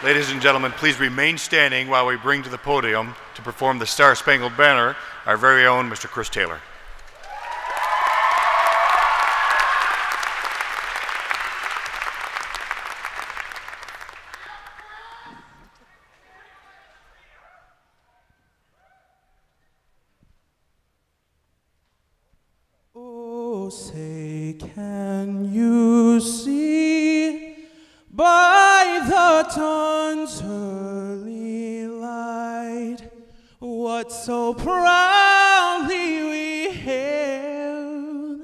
Ladies and gentlemen, please remain standing while we bring to the podium to perform the Star-Spangled Banner our very own Mr. Chris Taylor. Oh, say, can you see by the dawn's early light what so proudly we hailed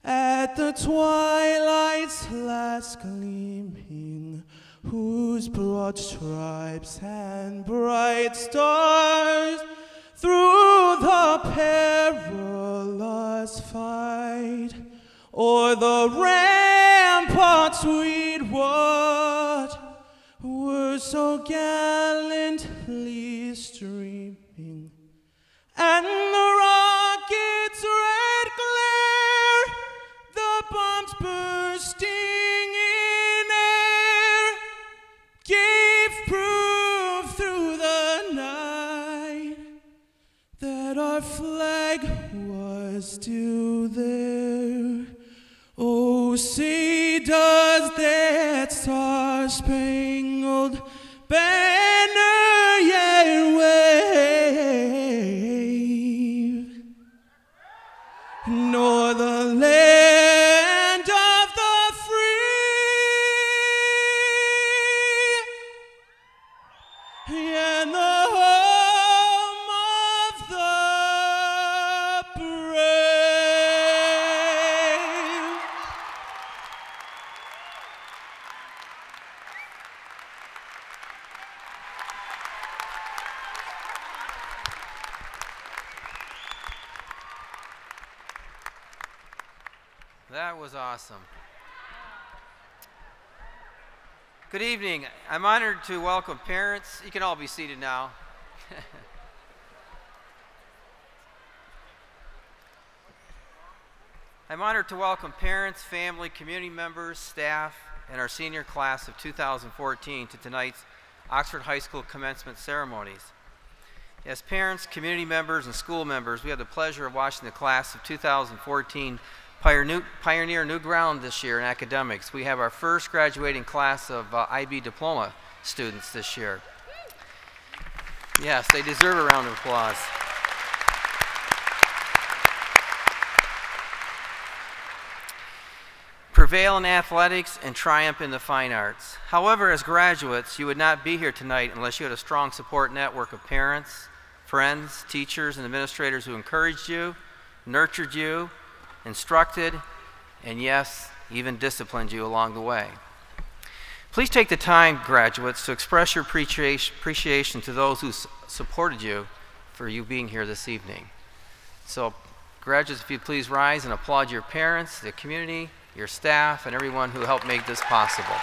at the twilight's last gleaming, whose broad stripes and bright stars through the perilous fight o'er the ramparts we'd watch were so gallantly streaming, and the rocket's red glare, the bombs bursting in air, gave proof through the night that our flag was still there. Oh, say does that star-spangled banner yet wave, nor the land of the free and the home of the brave. That was awesome. Good evening. I'm honored to welcome parents. You can all be seated now. I'm honored to welcome parents, family, community members, staff, and our senior class of 2014 to tonight's Oxford High School commencement ceremonies. As parents, community members, and school members, we have the pleasure of watching the class of 2014 pioneer new ground this year in academics. We have our first graduating class of IB Diploma students this year. Yes, they deserve a round of applause. Prevail in athletics and triumph in the fine arts. However, as graduates, you would not be here tonight unless you had a strong support network of parents, friends, teachers, and administrators who encouraged you, nurtured you, instructed, and yes, even disciplined you along the way. Please take the time, graduates, to express your appreciation to those who supported you for you being here this evening. So, graduates, if you'd please rise and applaud your parents, the community, your staff, and everyone who helped make this possible.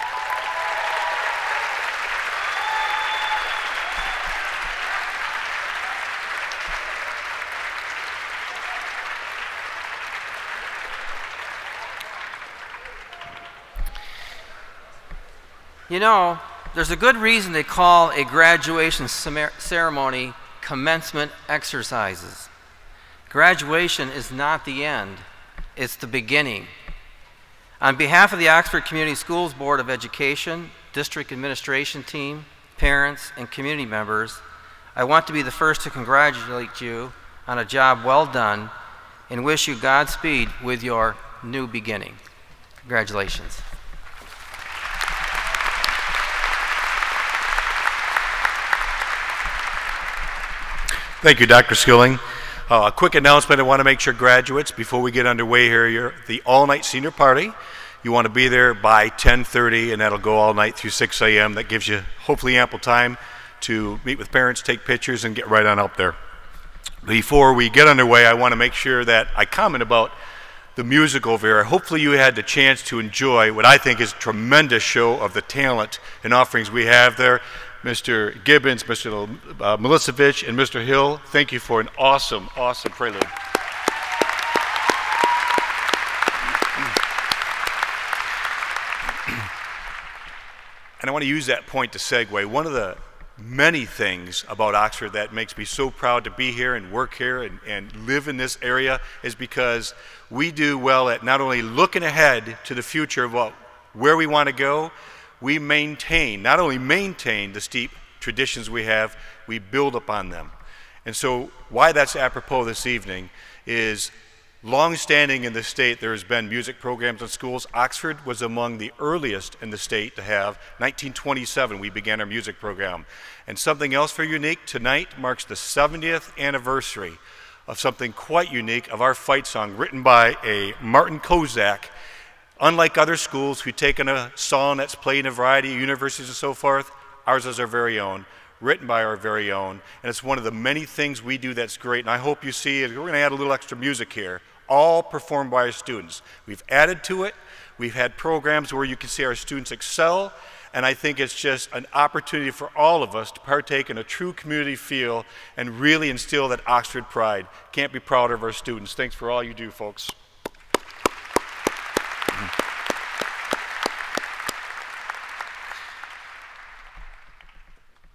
You know, there's a good reason they call a graduation ceremony commencement exercises. Graduation is not the end, it's the beginning. On behalf of the Oxford Community Schools Board of Education, district administration team, parents, and community members, I want to be the first to congratulate you on a job well done and wish you Godspeed with your new beginning. Congratulations. Thank you, Dr. Skilling. A quick announcement. I want to make sure graduates, before we get underway here, the all-night senior party, you want to be there by 10:30, and that'll go all night through 6 a.m. That gives you hopefully ample time to meet with parents, take pictures, and get right on up there. Before we get underway, I want to make sure that I comment about the music over here. Hopefully you had the chance to enjoy what I think is a tremendous show of the talent and offerings we have there. Mr. Gibbons, Mr. Milisevich, and Mr. Hill, thank you for an awesome, awesome prelude. And I want to use that point to segue. One of the many things about Oxford that makes me so proud to be here and work here and live in this area is because we do well at not only looking ahead to the future of where we want to go, we not only maintain the steep traditions we have, we build upon them. And so why that's apropos this evening is long-standing in the state, there has been music programs in schools. Oxford was among the earliest in the state to have. 1927, we began our music program. And something else very unique, tonight marks the 70th anniversary of something quite unique, of our fight song written by a Martin Kozak. Unlike other schools who've taken a song that's played in a variety of universities and so forth, ours is our very own, written by our very own. And it's one of the many things we do that's great. And I hope you see it. We're going to add a little extra music here, all performed by our students. We've added to it. We've had programs where you can see our students excel, and I think it's just an opportunity for all of us to partake in a true community feel and really instill that Oxford pride. Can't be prouder of our students. Thanks for all you do, folks.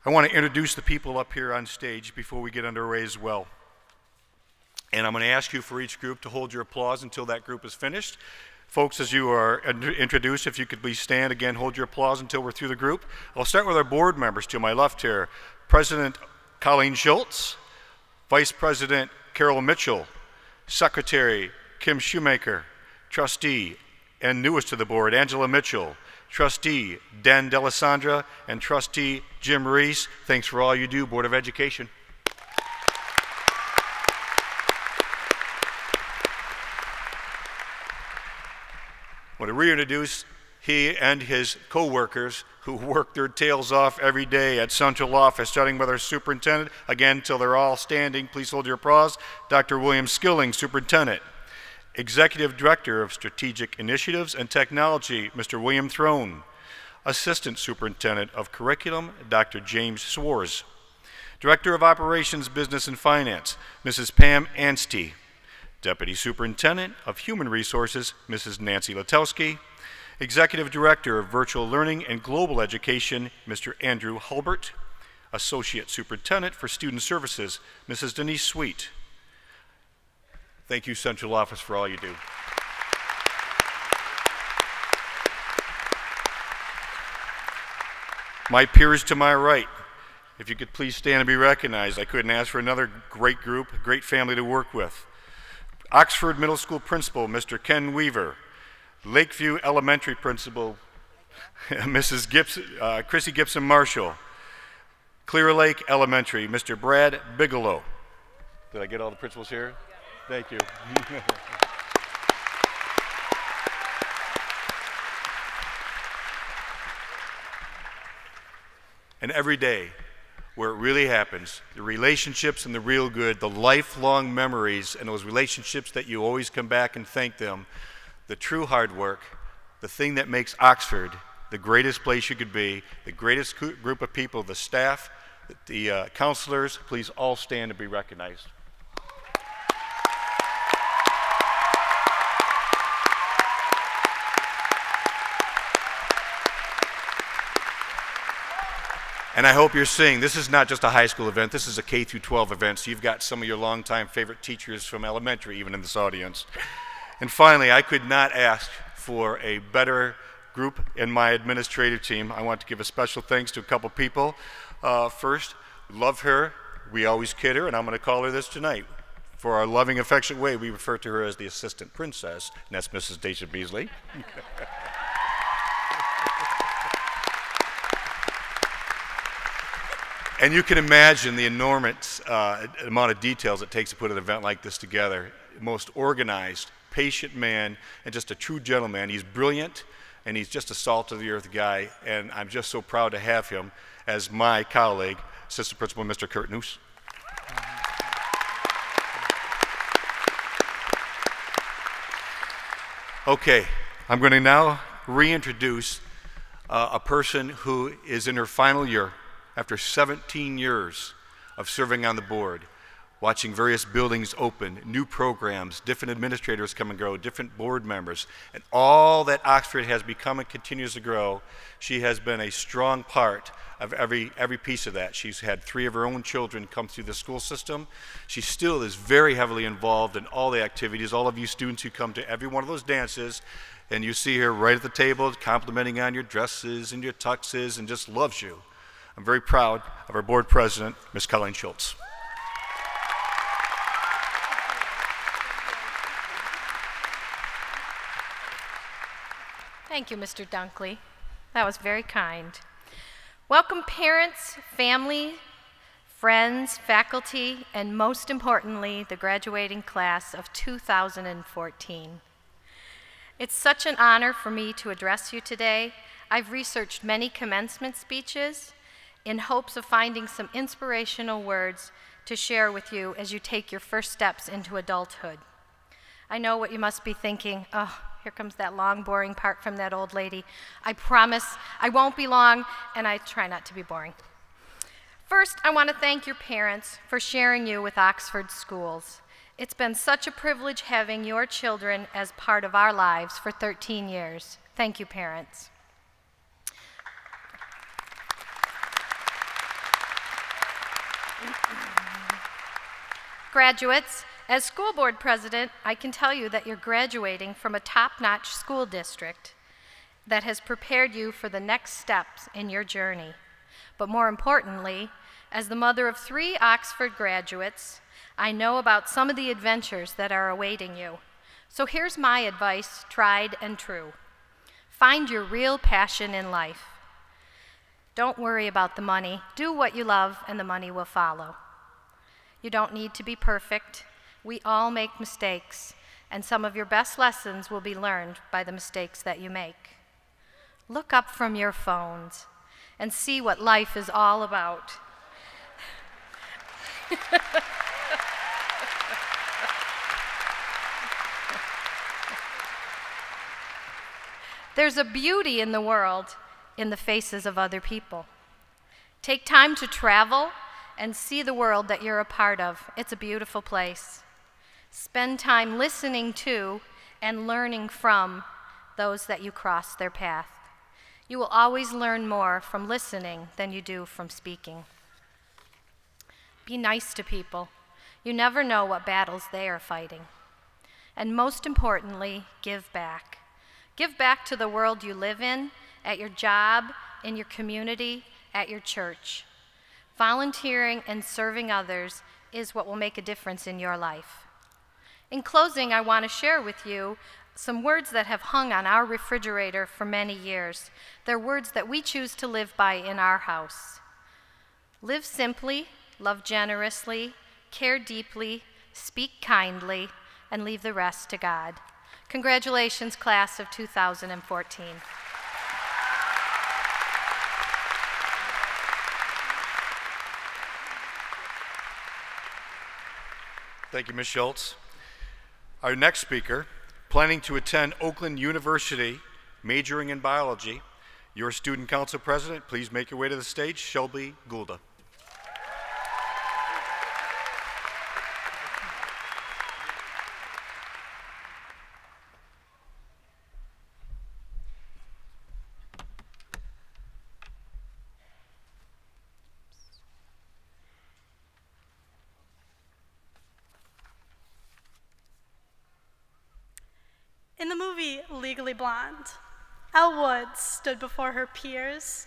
I want to introduce the people up here on stage before we get underway as well. And I'm going to ask you for each group to hold your applause until that group is finished. Folks, as you are introduced, if you could please stand again, hold your applause until we're through the group. I'll start with our board members to my left here. President Colleen Schultz, Vice President Carol Mitchell, Secretary Kim Shoemaker, Trustee and newest to the board, Angela Mitchell, Trustee Dan Delisandra, and Trustee Jim Reese. Thanks for all you do, Board of Education. I want to reintroduce he and his co-workers who work their tails off every day at Central Office, starting with our superintendent. Again, until they're all standing, please hold your applause. Dr. William Skilling, Superintendent. Executive Director of Strategic Initiatives and Technology, Mr. William Throne. Assistant Superintendent of Curriculum, Dr. James Swarz. Director of Operations, Business and Finance, Mrs. Pam Anstey. Deputy Superintendent of Human Resources, Mrs. Nancy Latowski. Executive Director of Virtual Learning and Global Education, Mr. Andrew Hulbert. Associate Superintendent for Student Services, Mrs. Denise Sweet. Thank you, Central Office, for all you do. My peers to my right, if you could please stand and be recognized. I couldn't ask for another great group, a great family to work with. Oxford Middle School Principal, Mr. Ken Weaver. Lakeview Elementary Principal, Mrs. Chrissy Gibson Marshall. Clear Lake Elementary, Mr. Brad Bigelow. Did I get all the principals here? Thank you. And every day, where it really happens, the relationships and the real good, the lifelong memories and those relationships that you always come back and thank them, the true hard work, the thing that makes Oxford the greatest place you could be, the greatest group of people, the staff, the counselors, please all stand and be recognized. And I hope you're seeing, this is not just a high school event, this is a K through 12 event, so you've got some of your longtime favorite teachers from elementary even in this audience. And finally, I could not ask for a better group in my administrative team. I want to give a special thanks to a couple people. First, love her, we always kid her, and I'm going to call her this tonight. For our loving, affectionate way, we refer to her as the Assistant Princess, and that's Mrs. Dacia Beasley. And you can imagine the enormous amount of details it takes to put an event like this together. Most organized, patient man, and just a true gentleman. He's brilliant, and he's just a salt-of-the-earth guy, and I'm just so proud to have him as my colleague, Assistant Principal Mr. Kurt Noose. Okay, I'm going to now reintroduce a person who is in her final year after 17 years of serving on the board. watching various buildings open, new programs, different administrators come and grow, different board members, and all that Oxford has become and continues to grow. She has been a strong part of every piece of that. She's had 3 of her own children come through the school system. She still is very heavily involved in all the activities. All of you students who come to every one of those dances, and you see her right at the table complimenting on your dresses and your tuxes and just loves you. I'm very proud of our board president, Ms. Colleen Schultz. Thank you, Mr. Dunkley. That was very kind. Welcome parents, family, friends, faculty, and most importantly, the graduating class of 2014. It's such an honor for me to address you today. I've researched many commencement speeches in hopes of finding some inspirational words to share with you as you take your first steps into adulthood. I know what you must be thinking. Oh, here comes that long, boring part from that old lady. I promise I won't be long, and I try not to be boring. First, I want to thank your parents for sharing you with Oxford schools. It's been such a privilege having your children as part of our lives for 13 years. Thank you, parents. Graduates, as school board president, I can tell you that you're graduating from a top-notch school district that has prepared you for the next steps in your journey. But more importantly, as the mother of 3 Oxford graduates, I know about some of the adventures that are awaiting you. So here's my advice, tried and true. Find your real passion in life. Don't worry about the money. Do what you love and the money will follow. You don't need to be perfect. We all make mistakes, and some of your best lessons will be learned by the mistakes that you make. Look up from your phones and see what life is all about. There's a beauty in the world in the faces of other people. Take time to travel and see the world that you're a part of. It's a beautiful place. Spend time listening to and learning from those that you cross their path. You will always learn more from listening than you do from speaking. Be nice to people. You never know what battles they are fighting. And most importantly, give back. Give back to the world you live in, at your job, in your community, at your church. Volunteering and serving others is what will make a difference in your life. In closing, I want to share with you some words that have hung on our refrigerator for many years. They're words that we choose to live by in our house. Live simply, love generously, care deeply, speak kindly, and leave the rest to God. Congratulations, class of 2014. Thank you, Ms. Schultz. Our next speaker, planning to attend Oakland University, majoring in biology. Your student council president, please make your way to the stage, Shelby Goulda. In the movie Legally Blonde, Elle Woods stood before her peers,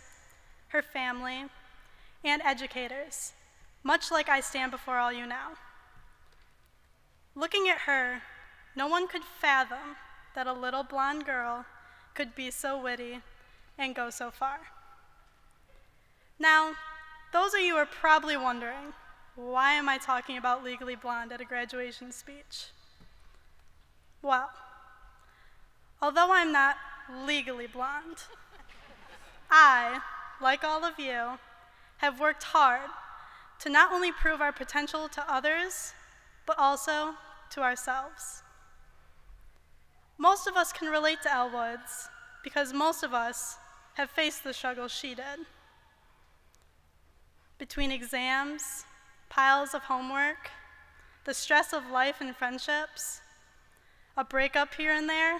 her family, and educators, much like I stand before all you now. Looking at her, no one could fathom that a little blonde girl could be so witty and go so far. Now, those of you are probably wondering, why am I talking about Legally Blonde at a graduation speech? Well, although I'm not legally blonde, I, like all of you, have worked hard to not only prove our potential to others, but also to ourselves. Most of us can relate to Elle Woods because most of us have faced the struggles she did. Between exams, piles of homework, the stress of life and friendships, a breakup here and there,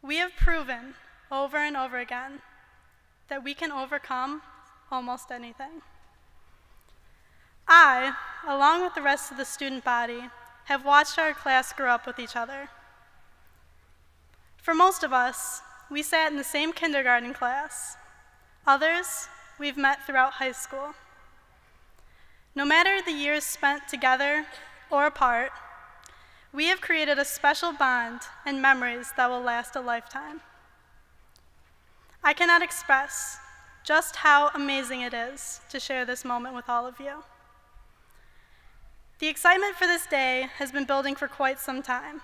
we have proven over and over again that we can overcome almost anything. I, along with the rest of the student body, have watched our class grow up with each other. For most of us, we sat in the same kindergarten class. Others, we've met throughout high school. No matter the years spent together or apart, we have created a special bond and memories that will last a lifetime. I cannot express just how amazing it is to share this moment with all of you. The excitement for this day has been building for quite some time.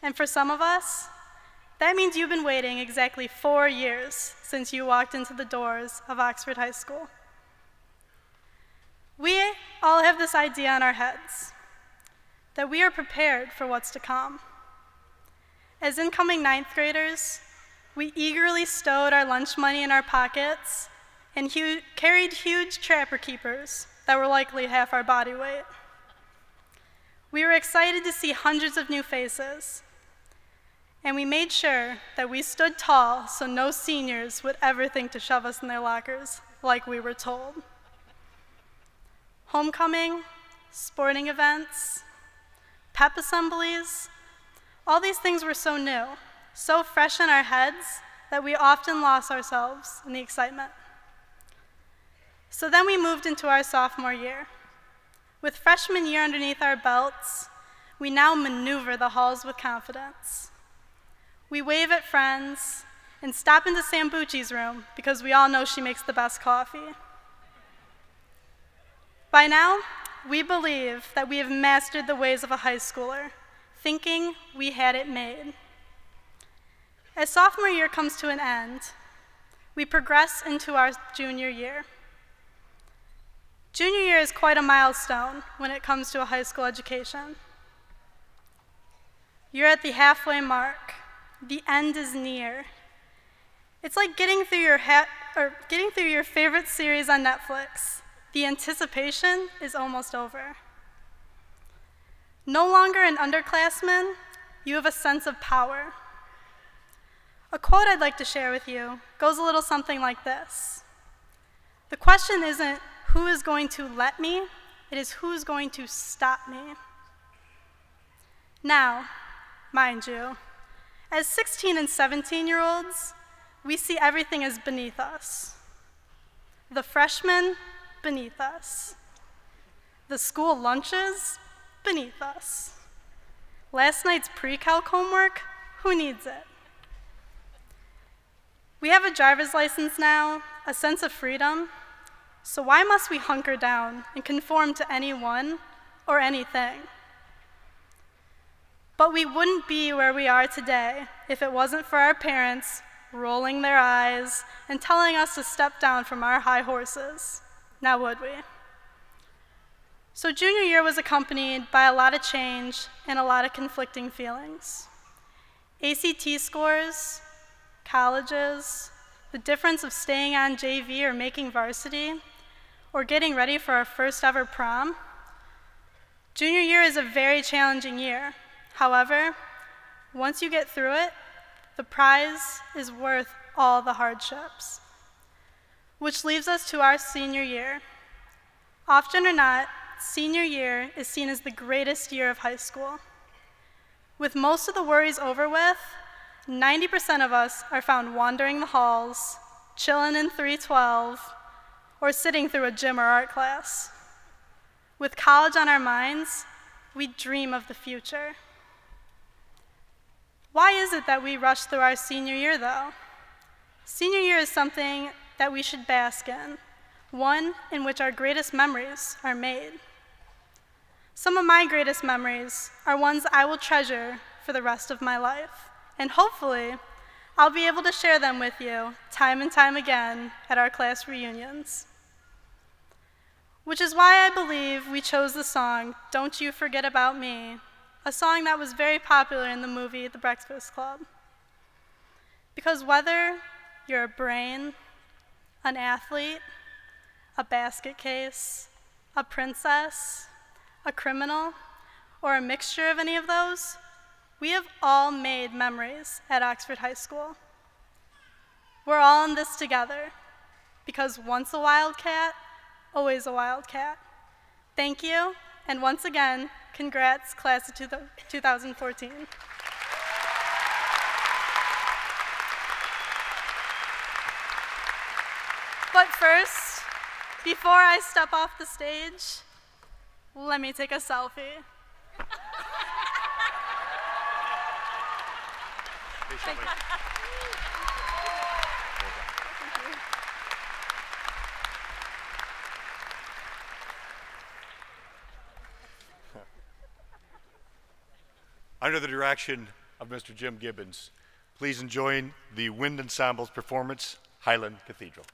And for some of us, that means you've been waiting exactly 4 years since you walked into the doors of Oxford High School. We all have this idea in our heads, that we are prepared for what's to come. As incoming 9th graders, we eagerly stowed our lunch money in our pockets and carried huge trapper keepers that were likely half our body weight. We were excited to see hundreds of new faces, and we made sure that we stood tall so no seniors would ever think to shove us in their lockers like we were told. Homecoming, sporting events, pep assemblies, all these things were so new, so fresh in our heads that we often lost ourselves in the excitement. So then we moved into our sophomore year. With freshman year underneath our belts, we now maneuver the halls with confidence. We wave at friends and stop into Sambucci's room because we all know she makes the best coffee. By now, we believe that we have mastered the ways of a high schooler, thinking we had it made. As sophomore year comes to an end, we progress into our junior year. Junior year is quite a milestone when it comes to a high school education. You're at the halfway mark. The end is near. It's like getting through your favorite series on Netflix. The anticipation is almost over. No longer an underclassman, you have a sense of power. A quote I'd like to share with you goes a little something like this. The question isn't who is going to let me, it is who is going to stop me. Now, mind you, as 16 and 17-year-olds, we see everything as beneath us. The freshmen, beneath us. The school lunches, beneath us. Last night's pre-calc homework, who needs it? We have a driver's license now, a sense of freedom, so why must we hunker down and conform to anyone or anything? But we wouldn't be where we are today if it wasn't for our parents rolling their eyes and telling us to step down from our high horses. Now would we? So junior year was accompanied by a lot of change and a lot of conflicting feelings. ACT scores, colleges, the difference of staying on JV or making varsity, or getting ready for our first ever prom. Junior year is a very challenging year. However, once you get through it, the prize is worth all the hardships. Which leaves us to our senior year. Often or not, senior year is seen as the greatest year of high school. With most of the worries over with, 90% of us are found wandering the halls, chilling in 312, or sitting through a gym or art class. With college on our minds, we dream of the future. Why is it that we rush through our senior year, though? Senior year is something that we should bask in, one in which our greatest memories are made. Some of my greatest memories are ones I will treasure for the rest of my life, and hopefully, I'll be able to share them with you time and time again at our class reunions. Which is why I believe we chose the song, Don't You Forget About Me, a song that was very popular in the movie The Breakfast Club. Because whether you're a brain, an athlete, a basket case, a princess, a criminal, or a mixture of any of those, we have all made memories at Oxford High School. We're all in this together, because once a wildcat, always a wildcat. Thank you, and once again, congrats, class of 2014. But first, before I step off the stage, let me take a selfie. Thank you. Under the direction of Mr. Jim Gibbons, please enjoy the Wind Ensemble's performance, Highland Cathedral.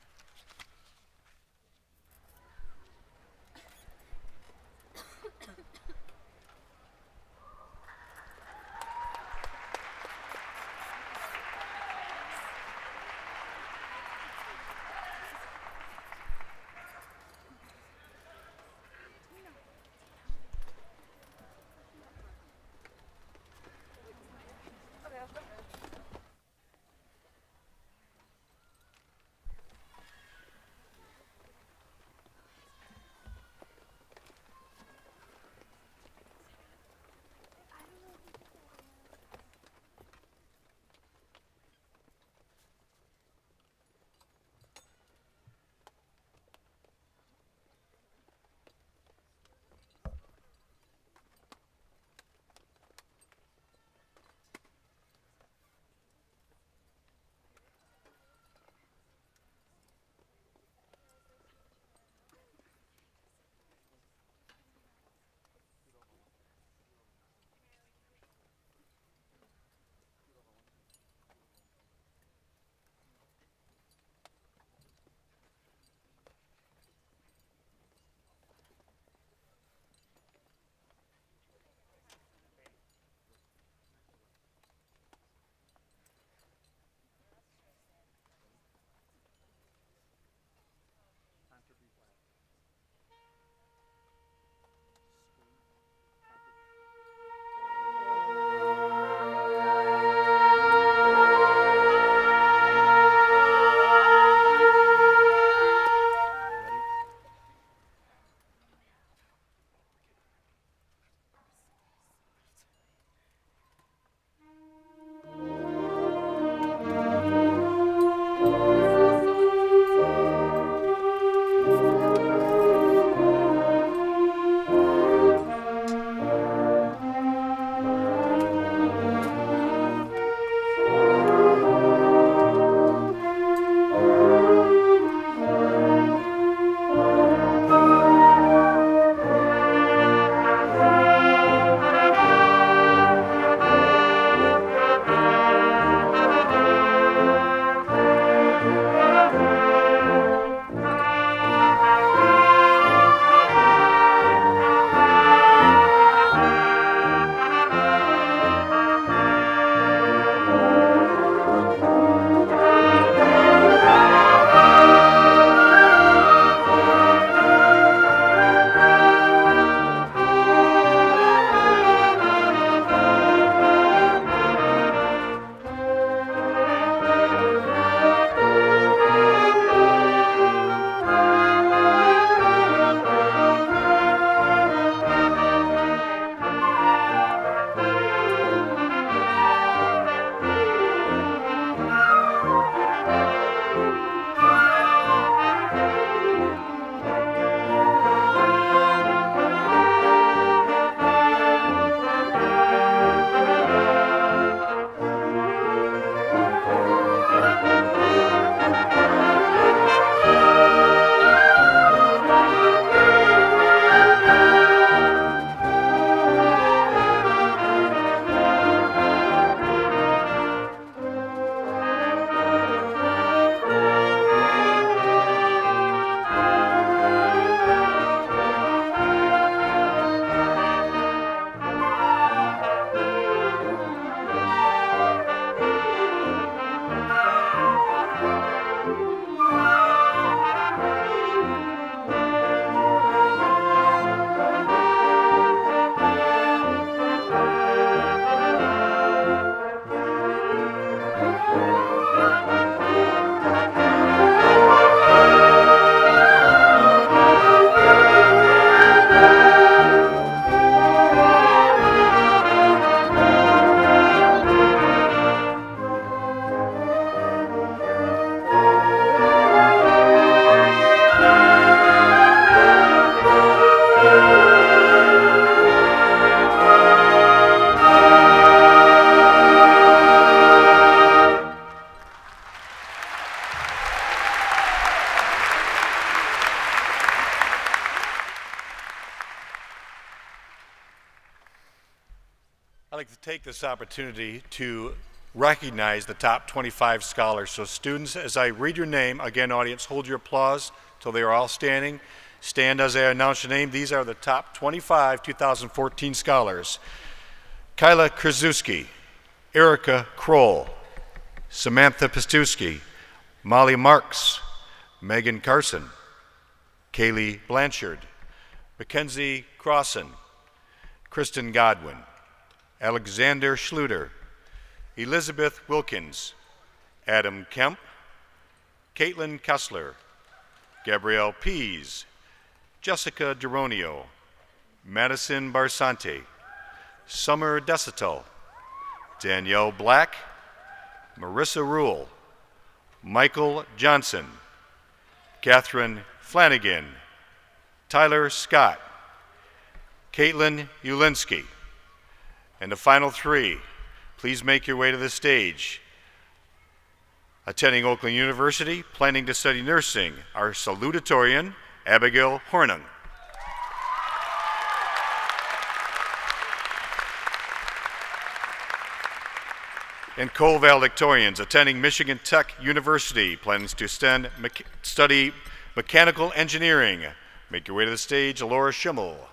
I'd like to take this opportunity to recognize the top 25 scholars. So students, as I read your name, again audience, hold your applause till they are all standing. Stand as I announce your name. These are the top 25 2014 scholars. Kyla Krasuski, Erica Kroll, Samantha Pastewski, Molly Marks, Megan Carson, Kaylee Blanchard, Mackenzie Crossan, Kristen Godwin, Alexander Schluter, Elizabeth Wilkins, Adam Kemp, Caitlin Kessler, Gabrielle Pease, Jessica Geronio, Madison Barsante, Summer Desital, Danielle Black, Marissa Rule, Michael Johnson, Catherine Flanagan, Tyler Scott, Caitlin Ulinski. And the final three, please make your way to the stage. Attending Oakland University, planning to study nursing, our salutatorian, Abigail Hornung. And co-valedictorians, attending Michigan Tech University, plans to study mechanical engineering. Make your way to the stage, Laura Schimmel.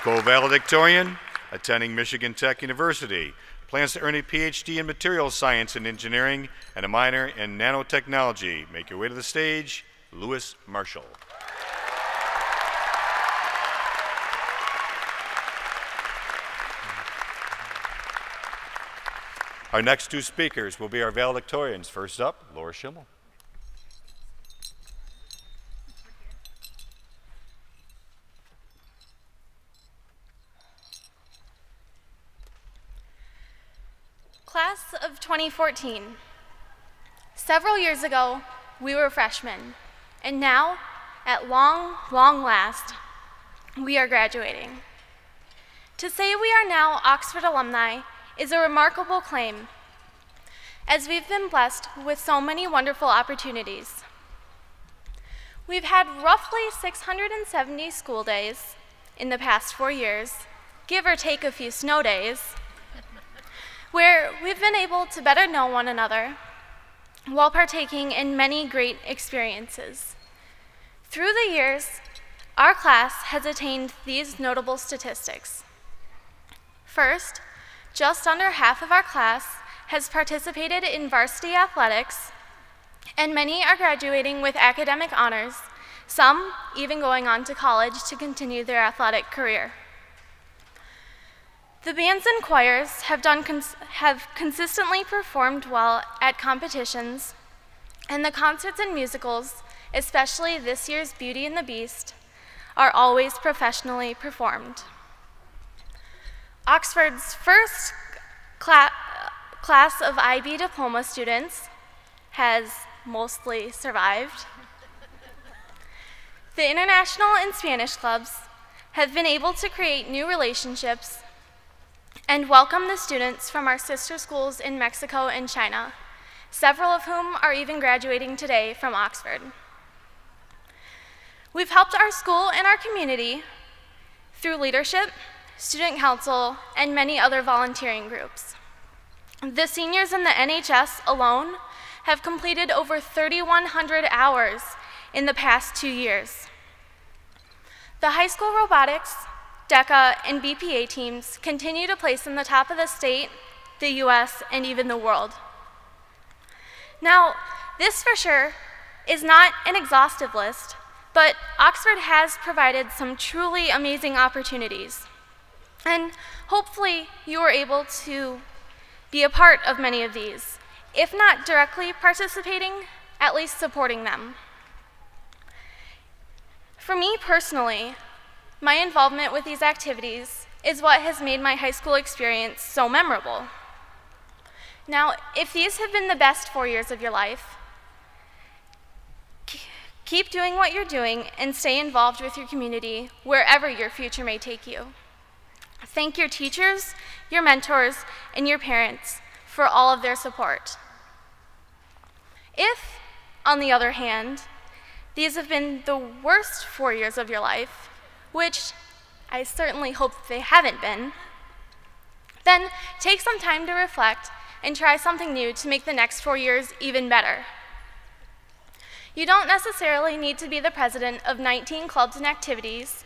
Co-valedictorian, attending Michigan Tech University, plans to earn a PhD in materials science and engineering and a minor in nanotechnology. Make your way to the stage, Lewis Marshall. Our next two speakers will be our valedictorians. First up, Laura Schimmel. Class of 2014. Several years ago, we were freshmen, and now, at long last, we are graduating. To say we are now Oxford alumni is a remarkable claim, as we've been blessed with so many wonderful opportunities. We've had roughly 670 school days in the past 4 years, give or take a few snow days, where we've been able to better know one another while partaking in many great experiences. Through the years, our class has attained these notable statistics. First, just under half of our class has participated in varsity athletics, and many are graduating with academic honors, some even going on to college to continue their athletic career. The bands and choirs have consistently performed well at competitions, and the concerts and musicals, especially this year's Beauty and the Beast, are always professionally performed. Oxford's first class of IB diploma students has mostly survived. The international and Spanish clubs have been able to create new relationships and welcome the students from our sister schools in Mexico and China, several of whom are even graduating today from Oxford. We've helped our school and our community through leadership, student council, and many other volunteering groups. The seniors in the NHS alone have completed over 3,100 hours in the past 2 years. The high school robotics, DECA, and BPA teams continue to place in the top of the state, the US, and even the world. Now, this for sure is not an exhaustive list, but Oxford has provided some truly amazing opportunities. And hopefully you were able to be a part of many of these, if not directly participating, at least supporting them. For me personally, my involvement with these activities is what has made my high school experience so memorable. Now, if these have been the best 4 years of your life, keep doing what you're doing and stay involved with your community wherever your future may take you. Thank your teachers, your mentors, and your parents for all of their support. If, on the other hand, these have been the worst 4 years of your life, which I certainly hope they haven't been, then take some time to reflect and try something new to make the next 4 years even better. You don't necessarily need to be the president of 19 clubs and activities,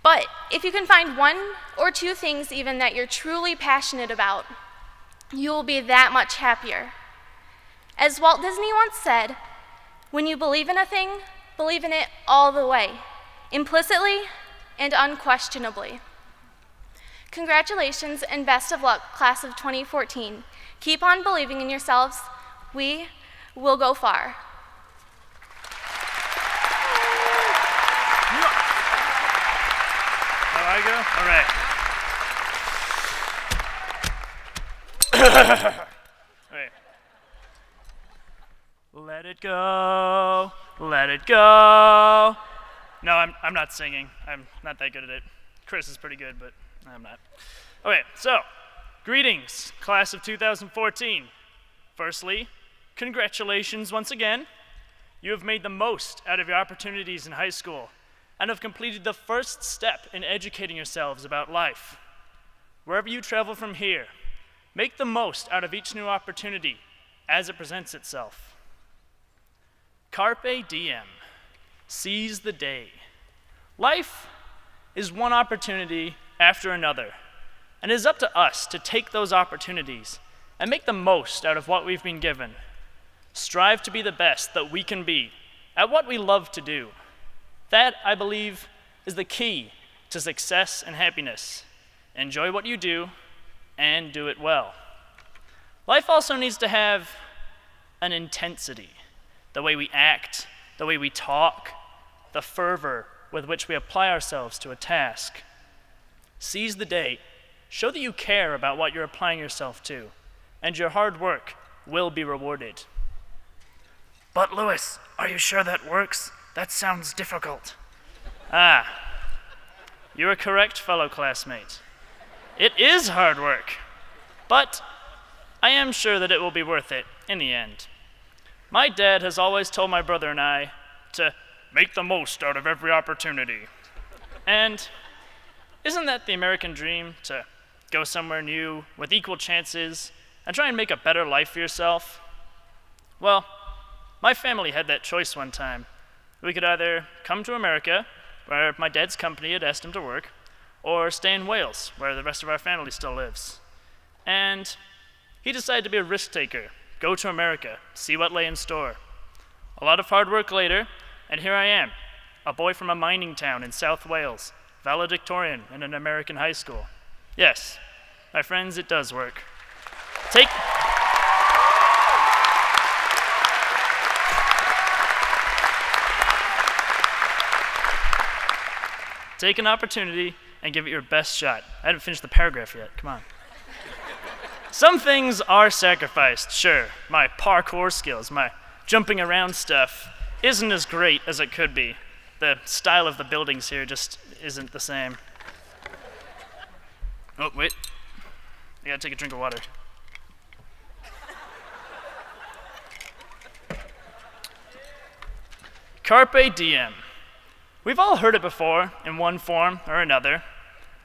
but if you can find 1 or 2 things even that you're truly passionate about, you will be that much happier. As Walt Disney once said, when you believe in a thing, believe in it all the way, implicitly and unquestionably. Congratulations and best of luck, class of 2014. Keep on believing in yourselves. We will go far. How I go? All right. Wait. Let it go. Let it go. No, I'm not singing. I'm not that good at it. Chris is pretty good, but I'm not. Okay, so, greetings, class of 2014. Firstly, congratulations once again. You have made the most out of your opportunities in high school and have completed the first step in educating yourselves about life. Wherever you travel from here, make the most out of each new opportunity as it presents itself. Carpe diem. Seize the day. Life is one opportunity after another, and it is up to us to take those opportunities and make the most out of what we've been given. Strive to be the best that we can be at what we love to do. That, I believe, is the key to success and happiness. Enjoy what you do and do it well. Life also needs to have an intensity, the way we act, the way we talk, the fervor with which we apply ourselves to a task. Seize the day. Show that you care about what you're applying yourself to, and your hard work will be rewarded. But Lewis, are you sure that works? That sounds difficult. Ah, you are correct, fellow classmate. It is hard work, but I am sure that it will be worth it in the end. My dad has always told my brother and I to make the most out of every opportunity. And isn't that the American dream, to go somewhere new with equal chances and try and make a better life for yourself? Well, my family had that choice one time. We could either come to America, where my dad's company had asked him to work, or stay in Wales, where the rest of our family still lives. And he decided to be a risk taker, go to America, see what lay in store. A lot of hard work later, and here I am, a boy from a mining town in South Wales, valedictorian in an American high school. Yes, my friends, it does work. Take an opportunity and give it your best shot. I haven't finished the paragraph yet, come on. Some things are sacrificed, sure. My parkour skills, my jumping around stuff isn't as great as it could be. The style of the buildings here just isn't the same. Oh, wait. I gotta take a drink of water. Carpe diem. We've all heard it before in one form or another.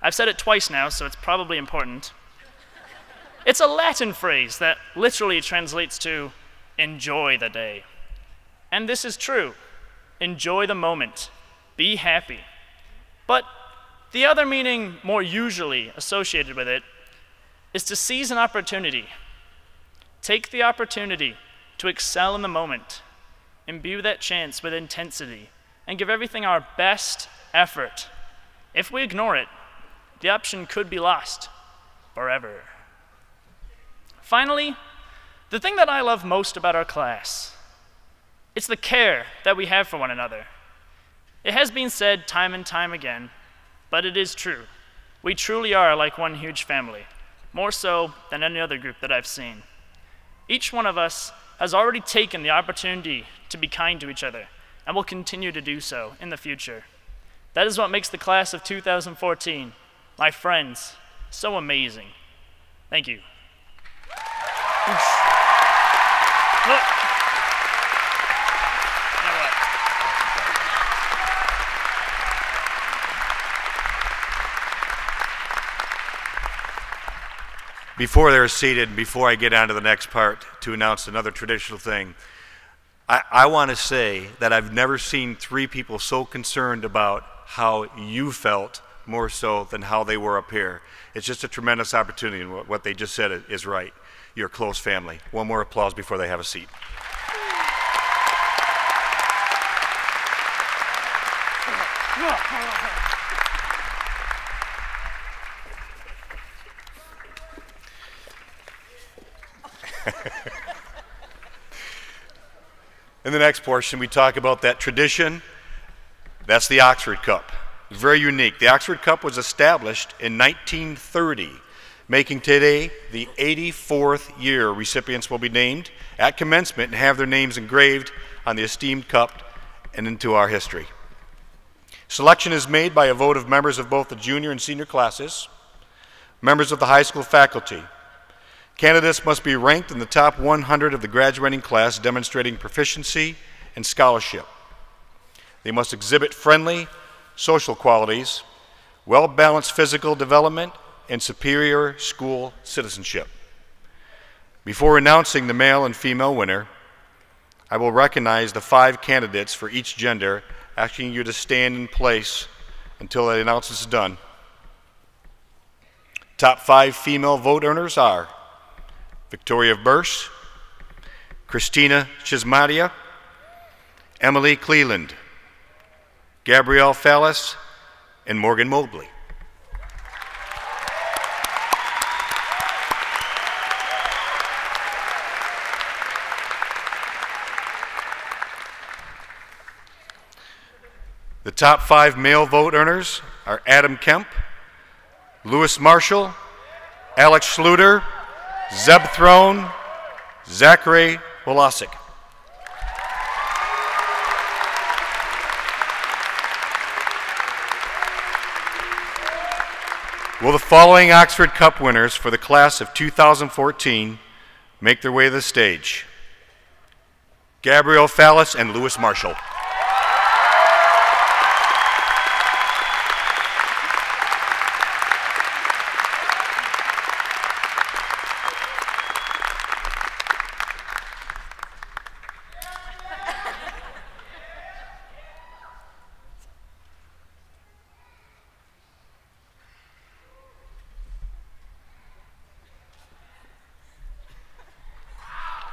I've said it twice now, so it's probably important. It's a Latin phrase that literally translates to enjoy the day. And this is true. Enjoy the moment. Be happy. But the other meaning more usually associated with it is to seize an opportunity. Take the opportunity to excel in the moment, imbue that chance with intensity, and give everything our best effort. If we ignore it, the option could be lost forever. Finally, the thing that I love most about our class, it's the care that we have for one another. It has been said time and time again, but it is true. We truly are like one huge family, more so than any other group that I've seen. Each one of us has already taken the opportunity to be kind to each other, and will continue to do so in the future. That is what makes the class of 2014, my friends, so amazing. Thank you. Before they're seated, before I get on to the next part to announce another traditional thing, I want to say that I've never seen three people so concerned about how you felt more so than how they were up here. It's just a tremendous opportunity, and what they just said is right. You're a close family. One more applause before they have a seat. In the next portion, we talk about that tradition. That's the Oxford Cup. It's very unique. The Oxford Cup was established in 1930, making today the 84th year. Recipients will be named at commencement and have their names engraved on the esteemed cup and into our history. Selection is made by a vote of members of both the junior and senior classes, members of the high school faculty. Candidates must be ranked in the top 100 of the graduating class, demonstrating proficiency and scholarship. They must exhibit friendly social qualities, well-balanced physical development, and superior school citizenship. Before announcing the male and female winner, I will recognize the 5 candidates for each gender, asking you to stand in place until the announcement is done. Top 5 female vote earners are Victoria Burse, Christina Chismadia, Emily Cleland, Gabrielle Fallis, and Morgan Mobley. The top 5 male vote earners are Adam Kemp, Lewis Marshall, Alex Schluter, Zeb Throne, Zachary Wolosik. Will the following Oxford Cup winners for the class of 2014 make their way to the stage? Gabrielle Fallis and Lewis Marshall.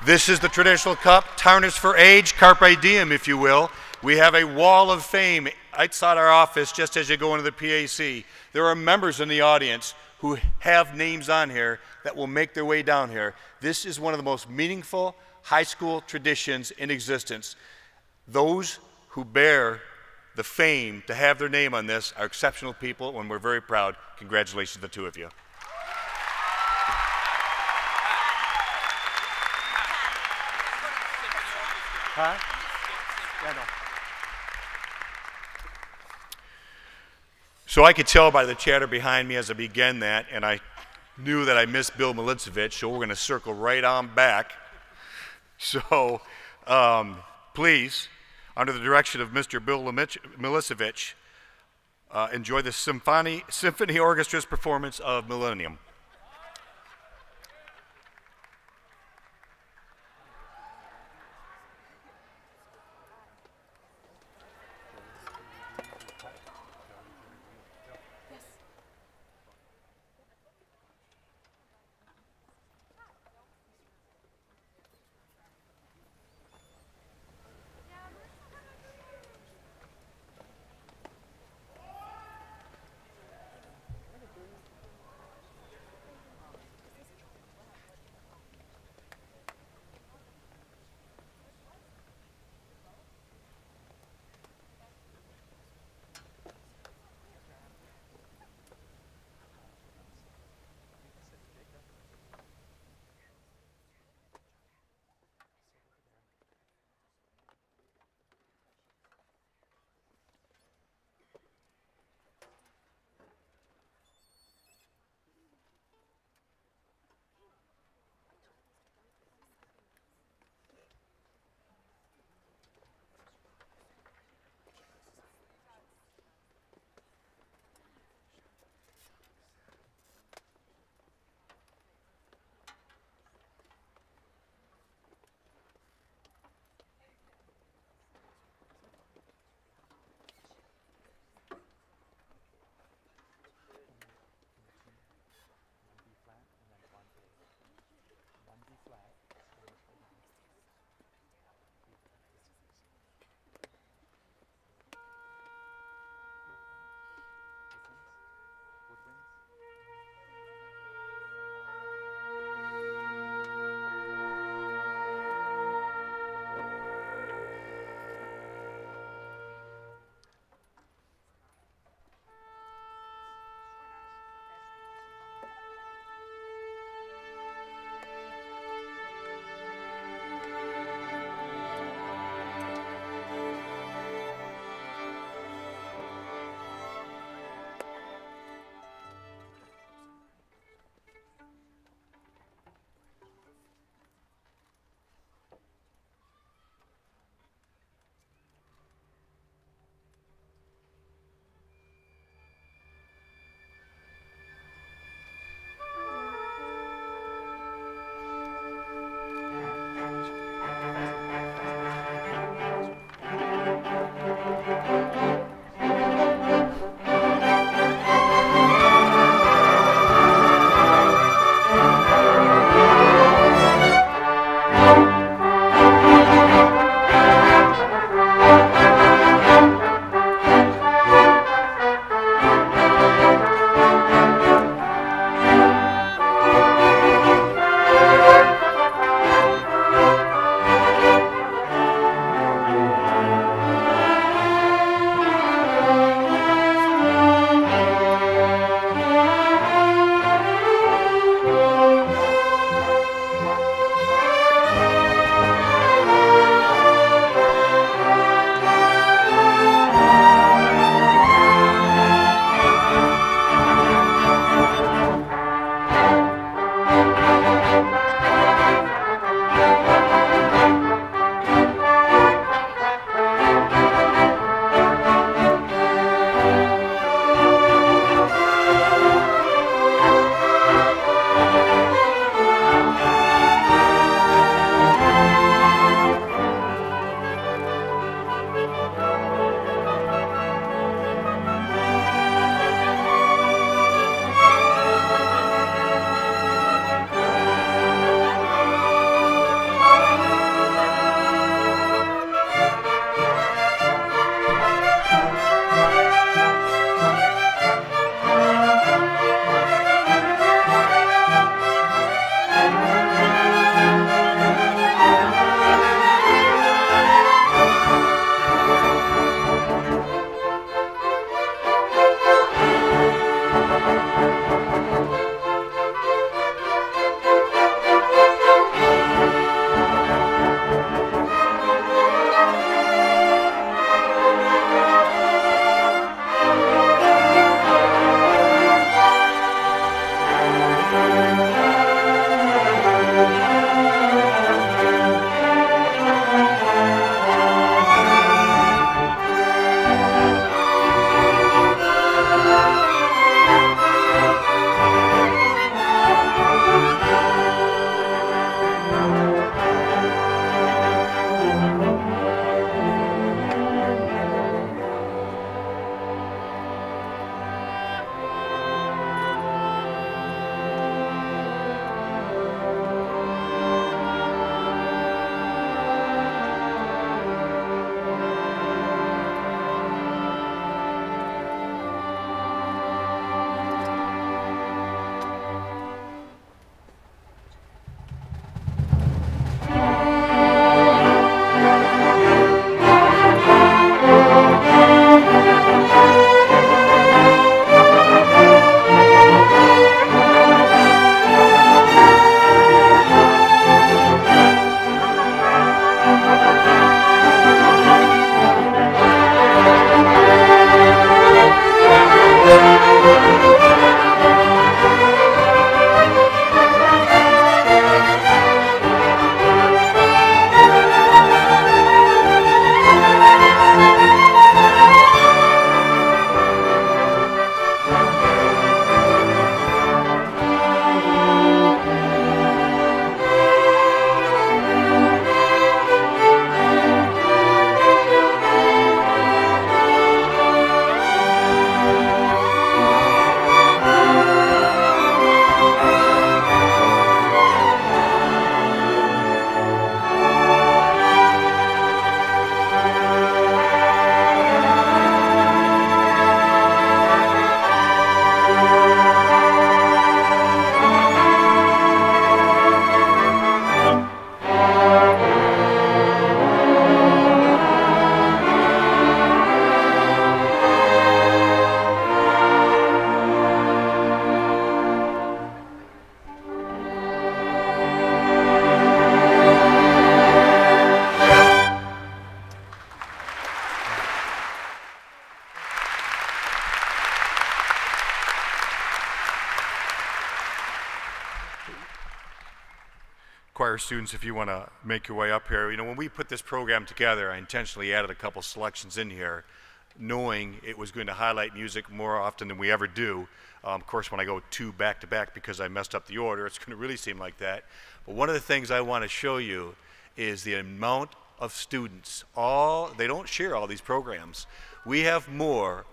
This is the traditional cup, tarnished for age, carpe diem, if you will. We have a wall of fame outside our office just as you go into the PAC. There are members in the audience who have names on here that will make their way down here. This is one of the most meaningful high school traditions in existence. Those who bear the fame to have their name on this are exceptional people, and we're very proud. Congratulations to the two of you. Huh? Yeah, no. So I could tell by the chatter behind me as I began that, and I knew that I missed Bill Milicevic, so we're going to circle right on back. So please, under the direction of Mr. Bill Milicevic, enjoy the Symphony Orchestra's performance of Millennium. choir students, if you want to make your way up here, you know, when we put this program together, I intentionally added a couple selections in here, knowing it was going to highlight music more often than we ever do. Of course, when I go two back-to-back because I messed up the order, it's going to really seem like that. But one of the things I want to show you is the amount of students. They don't share all these programs. We have more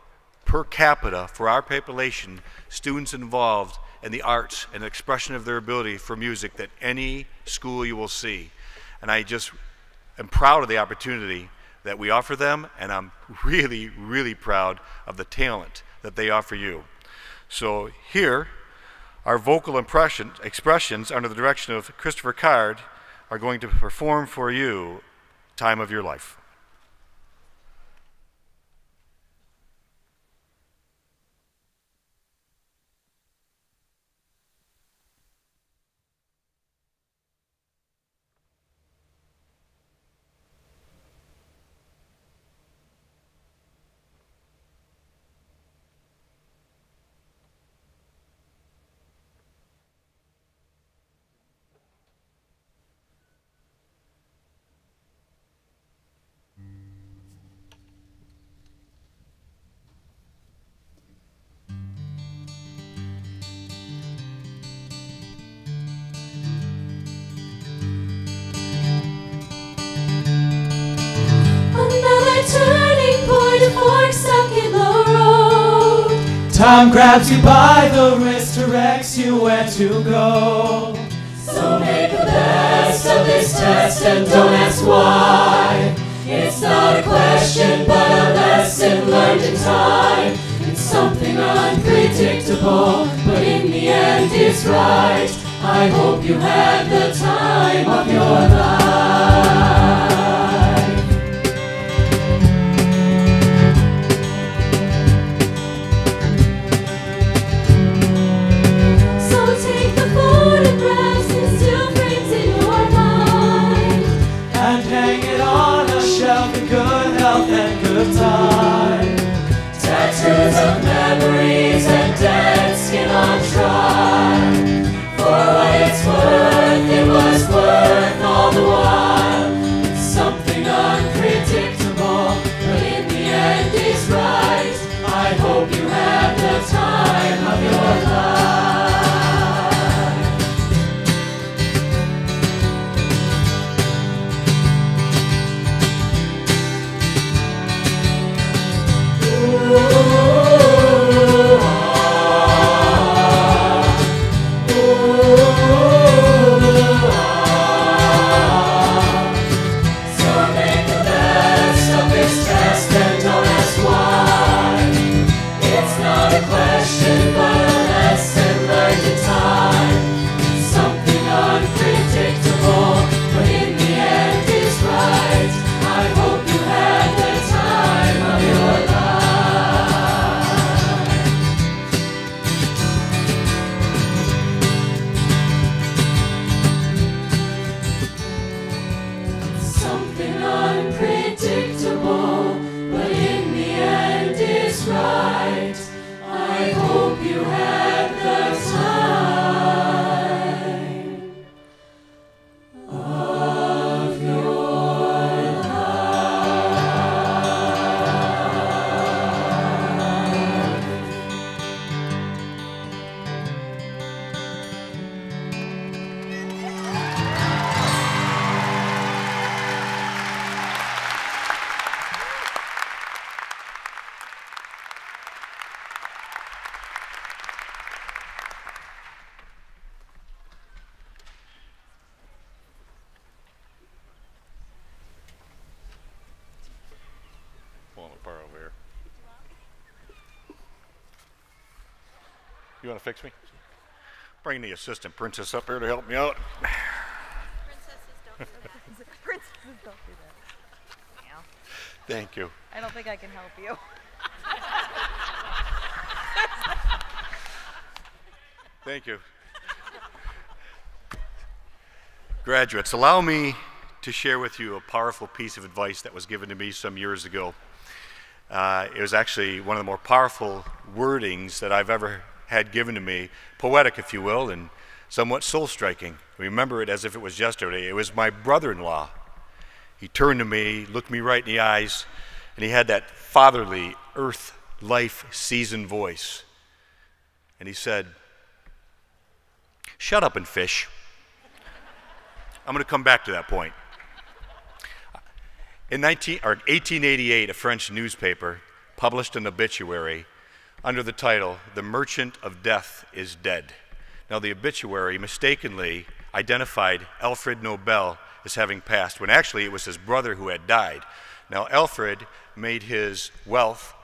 per capita for our population, students involved in the arts and expression of their ability for music than any school you will see. And I just am proud of the opportunity that we offer them, and I'm really, really proud of the talent that they offer you. So here, our vocal expressions under the direction of Christopher Card are going to perform for you Time of Your Life. Time grabs you by the wrist, directs you where to go. So make the best of this test and don't ask why. It's not a question but a lesson learned in time. It's something unpredictable, but in the end it's right. I hope you had the time of your life. Time. Tattoos of memories and dead skin on trial. For what it's worth, it was worth all the while. It's something unpredictable, but in the end it's right. I hope you had the time of your life. You want to fix me? Bring the assistant princess up here to help me out. Princesses don't do that. Yeah. Thank you. I don't think I can help you. Thank you. Graduates, allow me to share with you a powerful piece of advice that was given to me some years ago. It was actually one of the more powerful wordings that I've ever had given to me, poetic if you will, and somewhat soul-striking. Remember it as if it was yesterday. It was my brother-in-law. He turned to me, looked me right in the eyes, and he had that fatherly, earth, life, seasoned voice. And he said, "Shut up and fish." I'm going to come back to that point. In 1888, a French newspaper published an obituary under the title, "The Merchant of Death is Dead." Now, the obituary mistakenly identified Alfred Nobel as having passed, when actually it was his brother who had died. Now, Alfred made his wealth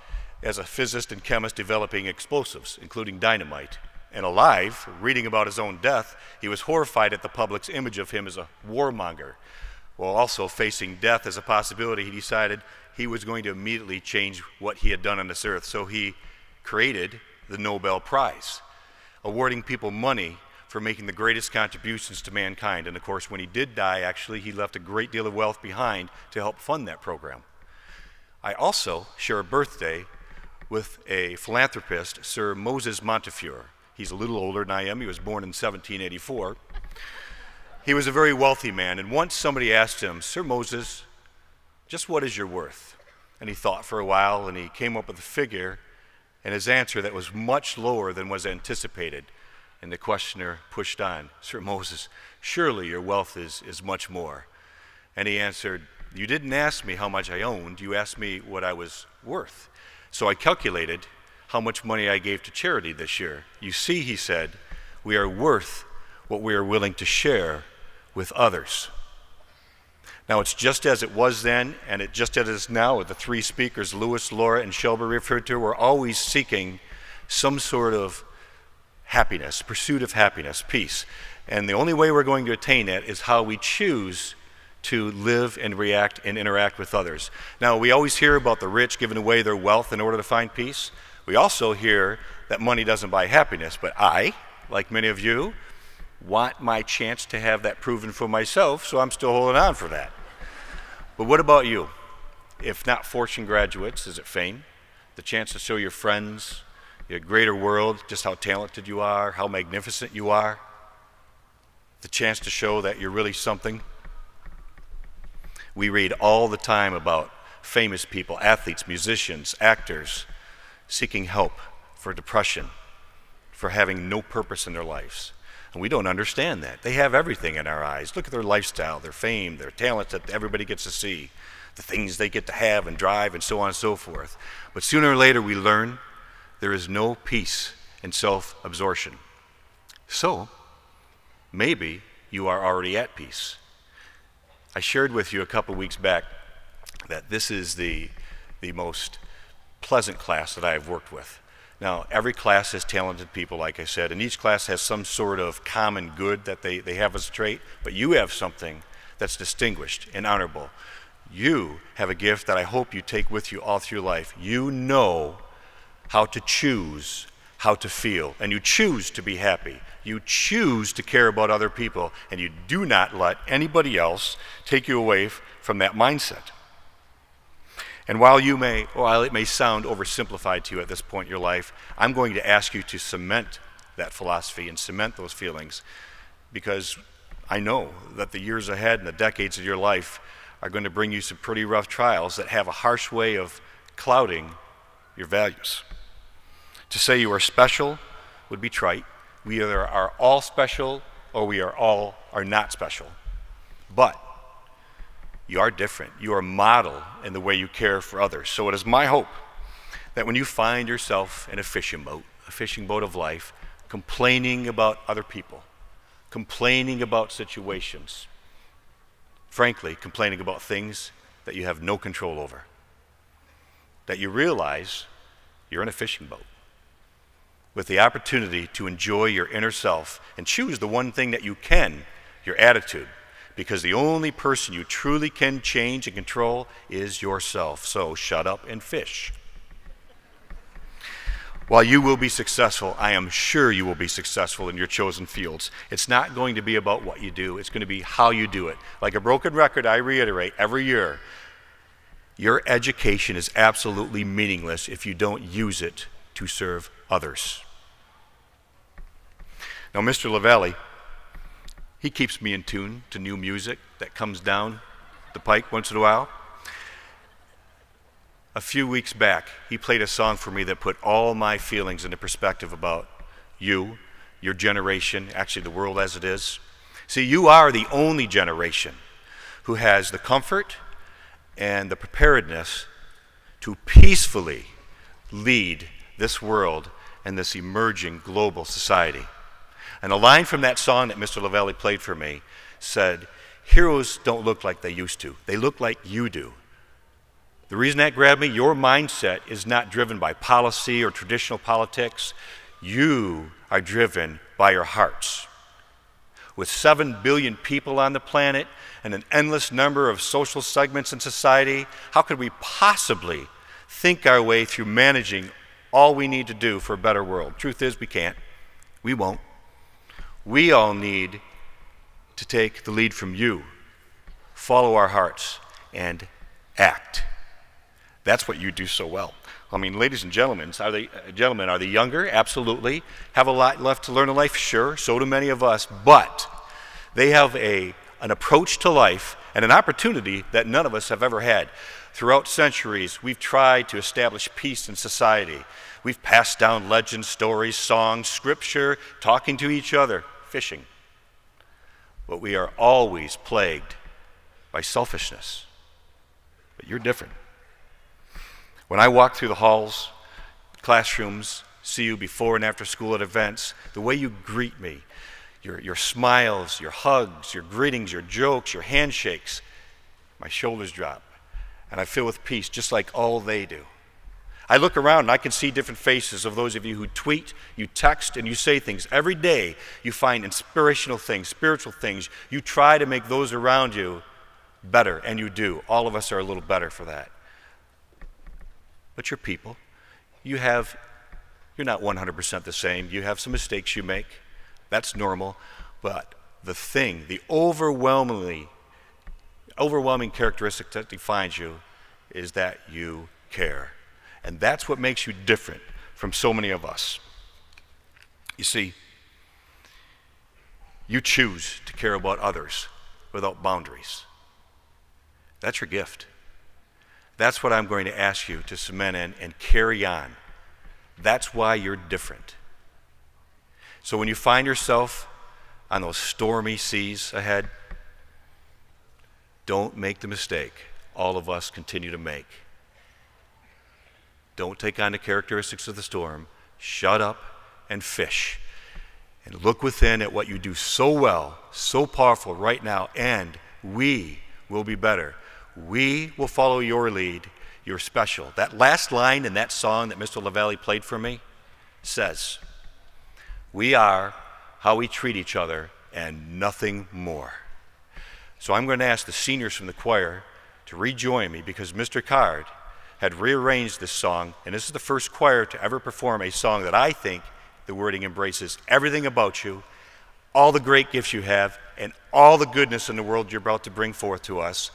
as a physicist and chemist developing explosives, including dynamite. And alive, reading about his own death, he was horrified at the public's image of him as a warmonger. While also facing death as a possibility, he decided he was going to immediately change what he had done on this earth. So he created the Nobel Prize, awarding people money for making the greatest contributions to mankind. And of course, when he did die, actually, he left a great deal of wealth behind to help fund that program. I also share a birthday with a philanthropist, Sir Moses Montefiore. He's a little older than I am. He was born in 1784. He was a very wealthy man, and once somebody asked him, "Sir Moses, just what is your worth?" And he thought for a while, and he came up with a figure, and his answer that was much lower than was anticipated. And the questioner pushed on, "Sir Moses, surely your wealth is much more." And he answered, "You didn't ask me how much I owned, you asked me what I was worth. So I calculated how much money I gave to charity this year. You see," he said, "we are worth what we are willing to share with others." Now, it's just as it was then, and it just as it is now. The three speakers, Lewis, Laura, and Shelby referred to, were always seeking some sort of happiness, pursuit of happiness, peace. And the only way we're going to attain that is how we choose to live and react and interact with others. Now, we always hear about the rich giving away their wealth in order to find peace. We also hear that money doesn't buy happiness, but I, like many of you, want my chance to have that proven for myself, so I'm still holding on for that. But what about you? If not fortune graduates, is it fame? The chance to show your friends, your greater world, just how talented you are, how magnificent you are? The chance to show that you're really something? We read all the time about famous people, athletes, musicians, actors, seeking help for depression, for having no purpose in their lives. And we don't understand that. They have everything in our eyes. Look at their lifestyle, their fame, their talents that everybody gets to see, the things they get to have and drive, and so on and so forth. But sooner or later we learn there is no peace in self-absorption. So, maybe you are already at peace. I shared with you a couple weeks back that this is the most pleasant class that I have worked with. Now, every class has talented people, like I said, and each class has some sort of common good that they have as a trait, but you have something that's distinguished and honorable. You have a gift that I hope you take with you all through life. You know how to choose how to feel, and you choose to be happy. You choose to care about other people, and you do not let anybody else take you away from that mindset. And while it may sound oversimplified to you at this point in your life, I'm going to ask you to cement that philosophy and cement those feelings, because I know that the years ahead and the decades of your life are going to bring you some pretty rough trials that have a harsh way of clouding your values. To say you are special would be trite. We either are all special or we are not special. But you are different. You are model in the way you care for others. So it is my hope that when you find yourself in a fishing boat of life, complaining about other people, complaining about situations, frankly, complaining about things that you have no control over, that you realize you're in a fishing boat with the opportunity to enjoy your inner self and choose the one thing that you can, your attitude. Because the only person you truly can change and control is yourself. So shut up and fish. While you will be successful, I am sure you will be successful in your chosen fields. It's not going to be about what you do. It's going to be how you do it. Like a broken record, I reiterate every year, your education is absolutely meaningless if you don't use it to serve others. Now, Mr. LaValle He keeps me in tune to new music that comes down the pike once in a while. A few weeks back, he played a song for me that put all my feelings into perspective about you, your generation, actually the world as it is. See, you are the only generation who has the comfort and the preparedness to peacefully lead this world and this emerging global society. And a line from that song that Mr. Lavallee played for me said, "Heroes don't look like they used to. They look like you do." The reason that grabbed me, your mindset is not driven by policy or traditional politics. You are driven by your hearts. With 7 billion people on the planet and an endless number of social segments in society, how could we possibly think our way through managing all we need to do for a better world? Truth is, we can't. We won't. We all need to take the lead from you, follow our hearts, and act. That's what you do so well. I mean, ladies and gentlemen, are they younger? Absolutely. Have a lot left to learn in life? Sure. So do many of us. But they have an approach to life and an opportunity that none of us have ever had. Throughout centuries, we've tried to establish peace in society. We've passed down legends, stories, songs, scripture, talking to each other, fishing. But we are always plagued by selfishness. But you're different. When I walk through the halls, classrooms, see you before and after school at events, the way you greet me, your smiles, your hugs, your greetings, your jokes, your handshakes, my shoulders drop, and I feel with peace just like all they do. I look around and I can see different faces of those of you who tweet, you text, and you say things. Every day you find inspirational things, spiritual things. You try to make those around you better, and you do. All of us are a little better for that. But you're people. You're not 100% the same. You have some mistakes you make. That's normal. But the overwhelming characteristic that defines you is that you care. And that's what makes you different from so many of us. You see, you choose to care about others without boundaries. That's your gift. That's what I'm going to ask you to cement in and carry on. That's why you're different. So when you find yourself on those stormy seas ahead, don't make the mistake all of us continue to make. Don't take on the characteristics of the storm. Shut up and fish. And look within at what you do so well, so powerful right now, and we will be better. We will follow your lead. You're special. That last line in that song that Mr. Lavallee played for me says, "We are how we treat each other and nothing more." So I'm going to ask the seniors from the choir to rejoin me because Mr. Card had rearranged this song, and this is the first choir to ever perform a song that I think the wording embraces everything about you, all the great gifts you have, and all the goodness in the world you're about to bring forth to us.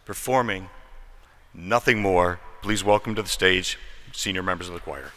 Performing Nothing More. Please welcome to the stage senior members of the choir.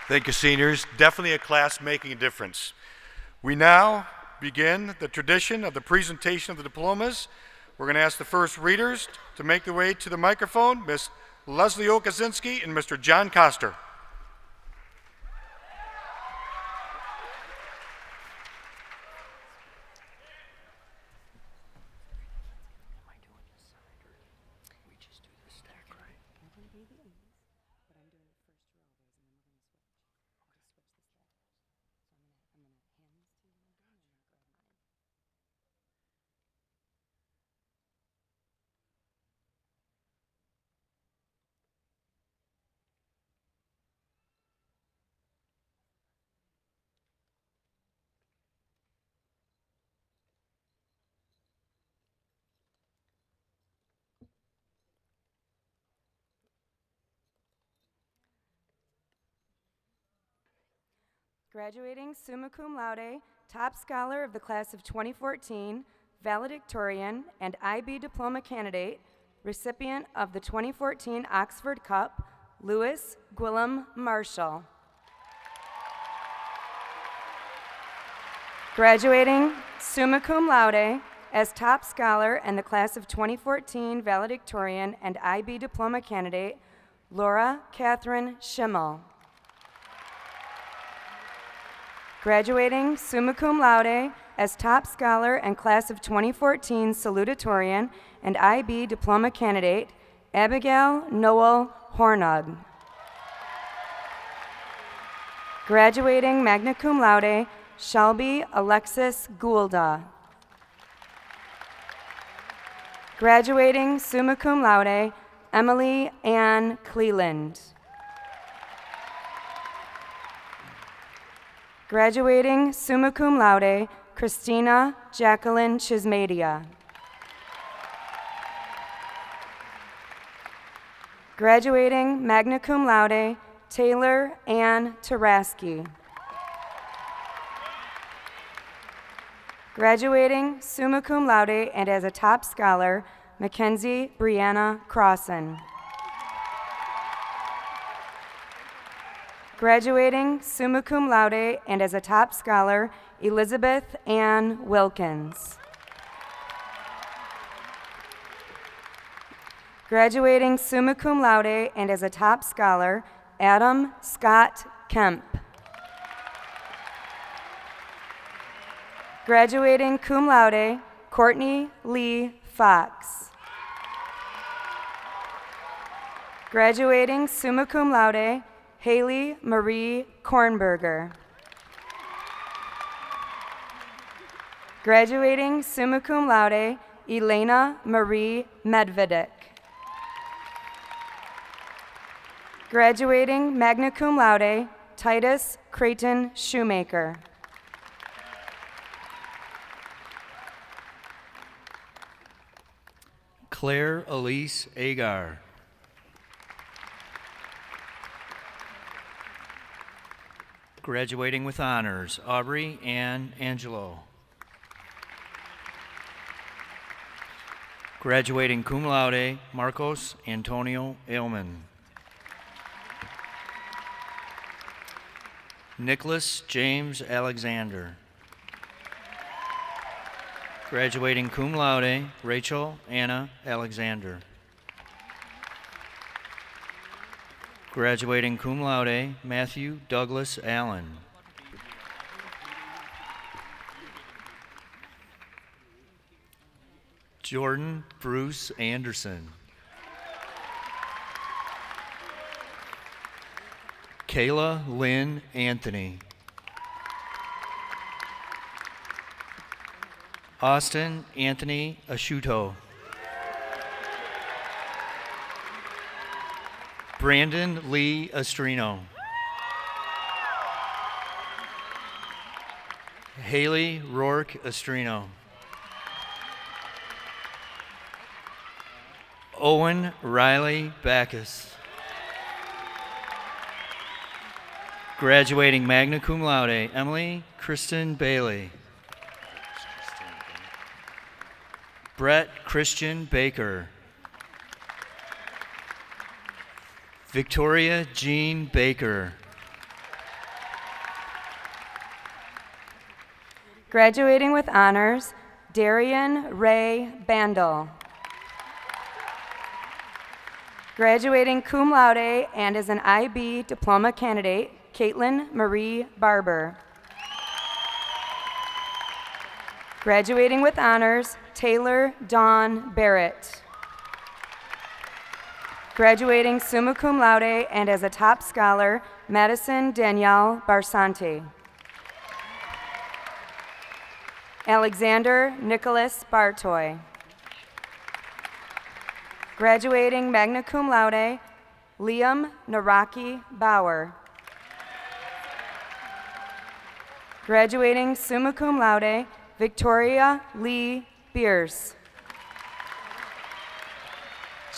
Thank you, seniors. Definitely a class making a difference. We now begin the tradition of the presentation of the diplomas. We're going to ask the first readers to make their way to the microphone, Miss Leslie Okazinski and Mr. John Koster. Graduating summa cum laude, top scholar of the class of 2014, valedictorian, and IB diploma candidate, recipient of the 2014 Oxford Cup, Lewis Gwillem Marshall. Graduating summa cum laude as top scholar in the class of 2014 valedictorian and IB diploma candidate, Laura Catherine Schimmel. Graduating summa cum laude as top scholar and class of 2014 salutatorian and IB diploma candidate, Abigail Noel Hornug. Graduating magna cum laude, Shelby Alexis Goulda. Graduating summa cum laude, Emily Ann Cleland. Graduating summa cum laude, Christina Jacqueline Chismadia. Graduating magna cum laude, Taylor Ann Taraski. Graduating summa cum laude and as a top scholar, Mackenzie Brianna Crossan. Graduating summa cum laude and as a top scholar, Elizabeth Ann Wilkins. Graduating summa cum laude and as a top scholar, Adam Scott Kemp. Graduating cum laude, Courtney Lee Fox. Graduating summa cum laude, Haley Marie Kornberger. Graduating summa cum laude, Elena Marie Medvedik. Graduating magna cum laude, Titus Creighton Shoemaker. Claire Elise Agar. Graduating with honors, Aubrey Ann Angelo. Graduating cum laude, Marcos Antonio Ailman. Nicholas James Alexander. Graduating cum laude, Rachel Anna Alexander. Graduating cum laude, Matthew Douglas Allen. Jordan Bruce Anderson. Kayla Lynn Anthony. Austin Anthony Asciuto. Brandon Lee Estrino. Haley Rourke Estrino. Owen Riley Backus. Graduating magna cum laude, Emily Kristen Bailey. Brett Christian Baker. Victoria Jean Baker. Graduating with honors, Darian Ray Bandel. Graduating cum laude and as an IB diploma candidate, Caitlin Marie Barber. Graduating with honors, Taylor Dawn Barrett. Graduating summa cum laude and as a top scholar, Madison Danielle Barsante. Alexander Nicholas Bartoy. Graduating magna cum laude, Liam Naraki Bauer. Graduating summa cum laude, Victoria Lee Bierce.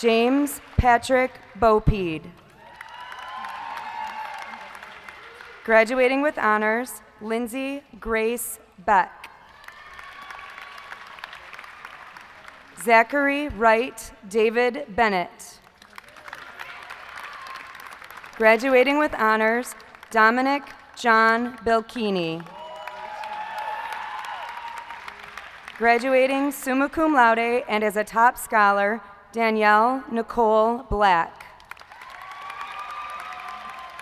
James Patrick Bopede. Graduating with honors, Lindsay Grace Beck. Zachary Wright David Bennett. Graduating with honors, Dominic John Bilkini. Graduating summa cum laude and as a top scholar, Danielle Nicole Black.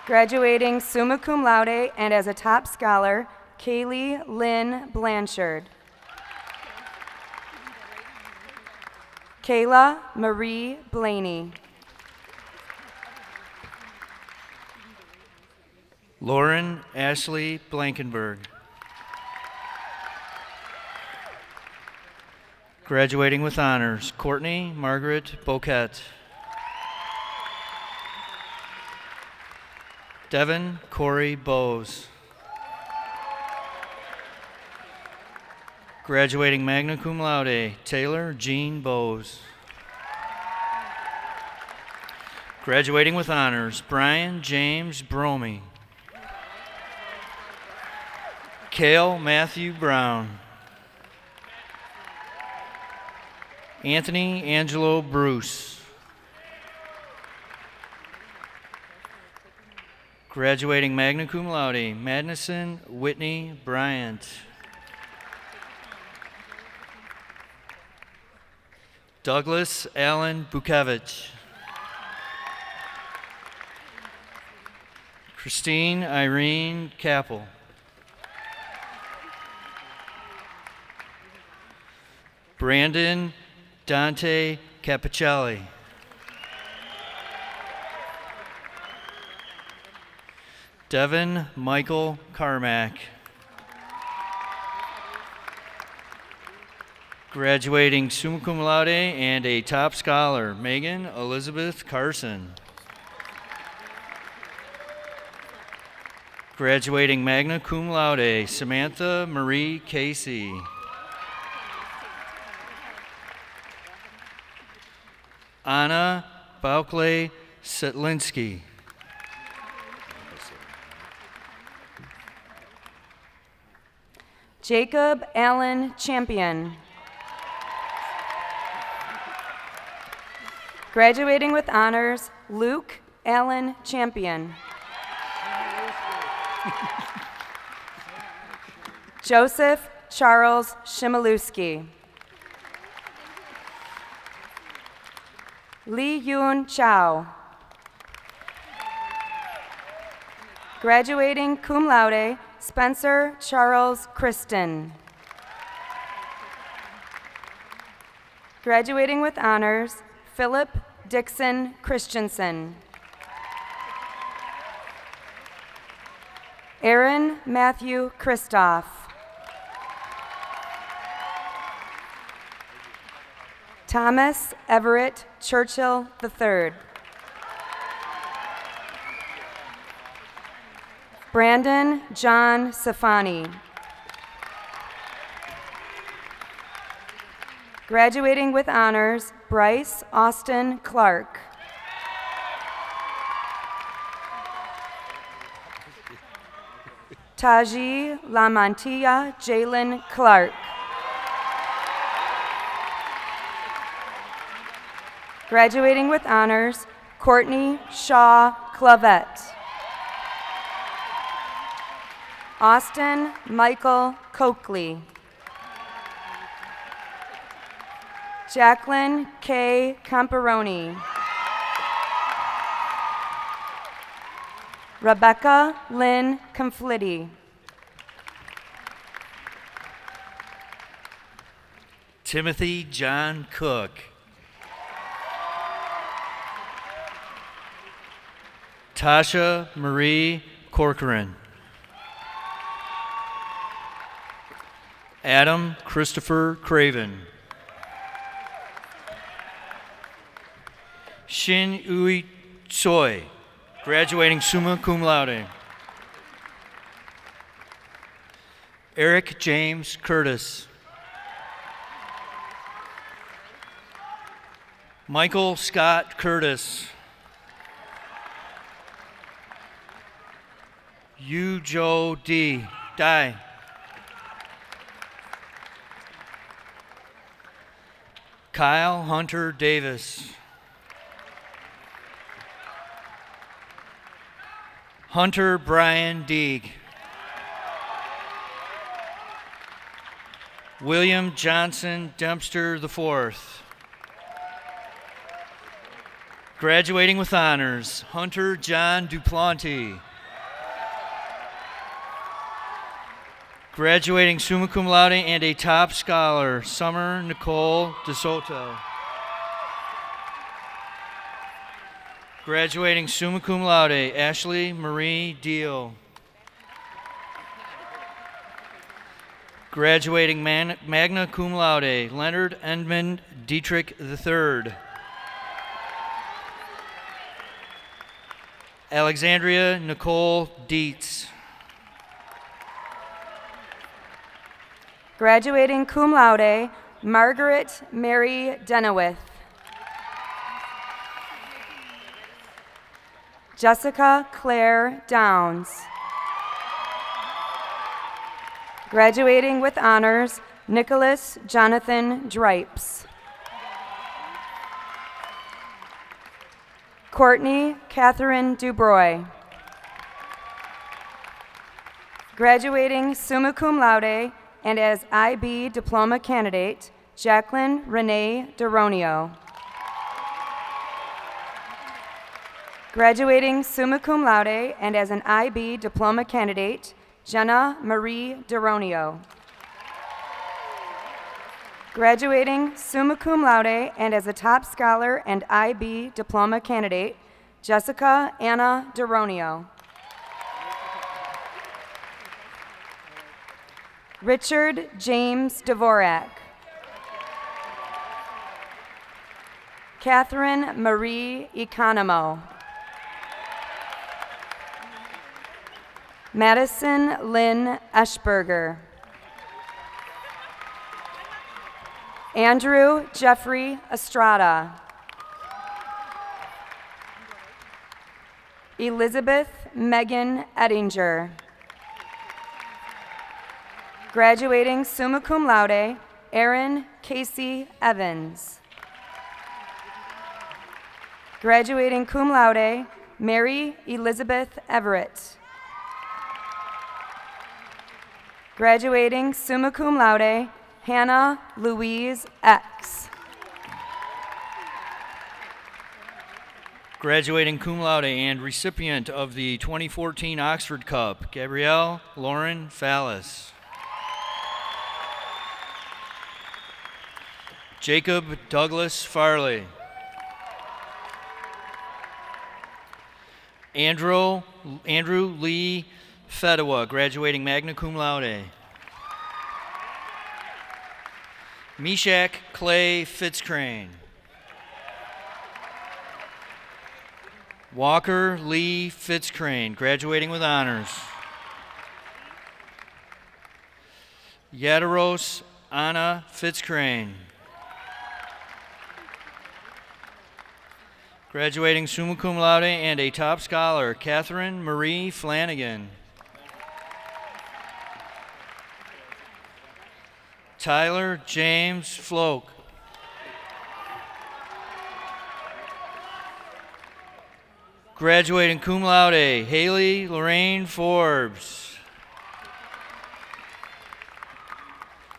Graduating summa cum laude and as a top scholar, Kaylee Lynn Blanchard. Kayla Marie Blaney. Lauren Ashley Blankenberg. Graduating with honors, Courtney Margaret Boquette. Devin Corey Bowes. Graduating magna cum laude, Taylor Jean Bowes. Graduating with honors, Brian James Bromey. Cale Matthew Brown. Anthony Angelo Bruce. Graduating magna cum laude, Madison Whitney Bryant. Douglas Allen Bukevich. Christine Irene Capel. Brandon Dante Capicelli. Devin Michael Carmack. Graduating summa cum laude and a top scholar, Megan Elizabeth Carson. Graduating magna cum laude, Samantha Marie Casey. Anna Baukley Setlinski. Jacob Allen Champion. Graduating with honors, Luke Allen Champion. Joseph Charles Shimalewski. Lee Yoon Chow. Graduating cum laude, Spencer Charles Kristen. Graduating with honors, Philip Dixon Christensen. Aaron Matthew Kristoff. Thomas Everett Churchill III. Brandon John Safani. Graduating with honors, Bryce Austin Clark. Taji Lamantia Jalen Clark. Graduating with honors, Courtney Shaw Clavette. Austin Michael Coakley. Jacqueline K. Camperoni. Rebecca Lynn Conflitti. Timothy John Cook. Tasha Marie Corcoran. Adam Christopher Craven. Shin Ui Choi, graduating summa cum laude. Eric James Curtis. Michael Scott Curtis. Yu Jo Dai. Kyle Hunter Davis. Hunter Brian Deeg. William Johnson Dempster IV. Graduating with honors, Hunter John Duplanty. Graduating summa cum laude and a top scholar, Summer Nicole DeSoto. Graduating summa cum laude, Ashley Marie Deal. Graduating magna cum laude, Leonard Edmund Dietrich III. Alexandria Nicole Dietz. Graduating cum laude, Margaret Mary Denowith. Jessica Claire Downs. Graduating with honors, Nicholas Jonathan Dripes. Courtney Catherine Dubroy. Graduating summa cum laude and as IB diploma candidate, Jacqueline Renee Deronio. Graduating summa cum laude and as an IB diploma candidate, Jenna Marie Deronio. Graduating summa cum laude and as a top scholar and IB diploma candidate, Jessica Anna Deronio. Richard James Dvorak. Catherine Marie Economo. Madison Lynn Eschberger. Andrew Jeffrey Estrada. Elizabeth Megan Ettinger. Graduating summa cum laude, Aaron Casey Evans. Graduating cum laude, Mary Elizabeth Everett. Graduating summa cum laude, Hannah Louise X. Graduating cum laude and recipient of the 2014 Oxford Cup, Gabrielle Lauren Fallis. Jacob Douglas Farley. Andrew Lee Fedewa, graduating magna cum laude. Meshach Clay Fitzcrane. Walker Lee Fitzcrane, graduating with honors. Yadaros Anna Fitzcrane. Graduating summa cum laude and a top scholar, Catherine Marie Flanagan. Tyler James Floke. Graduating cum laude, Haley Lorraine Forbes.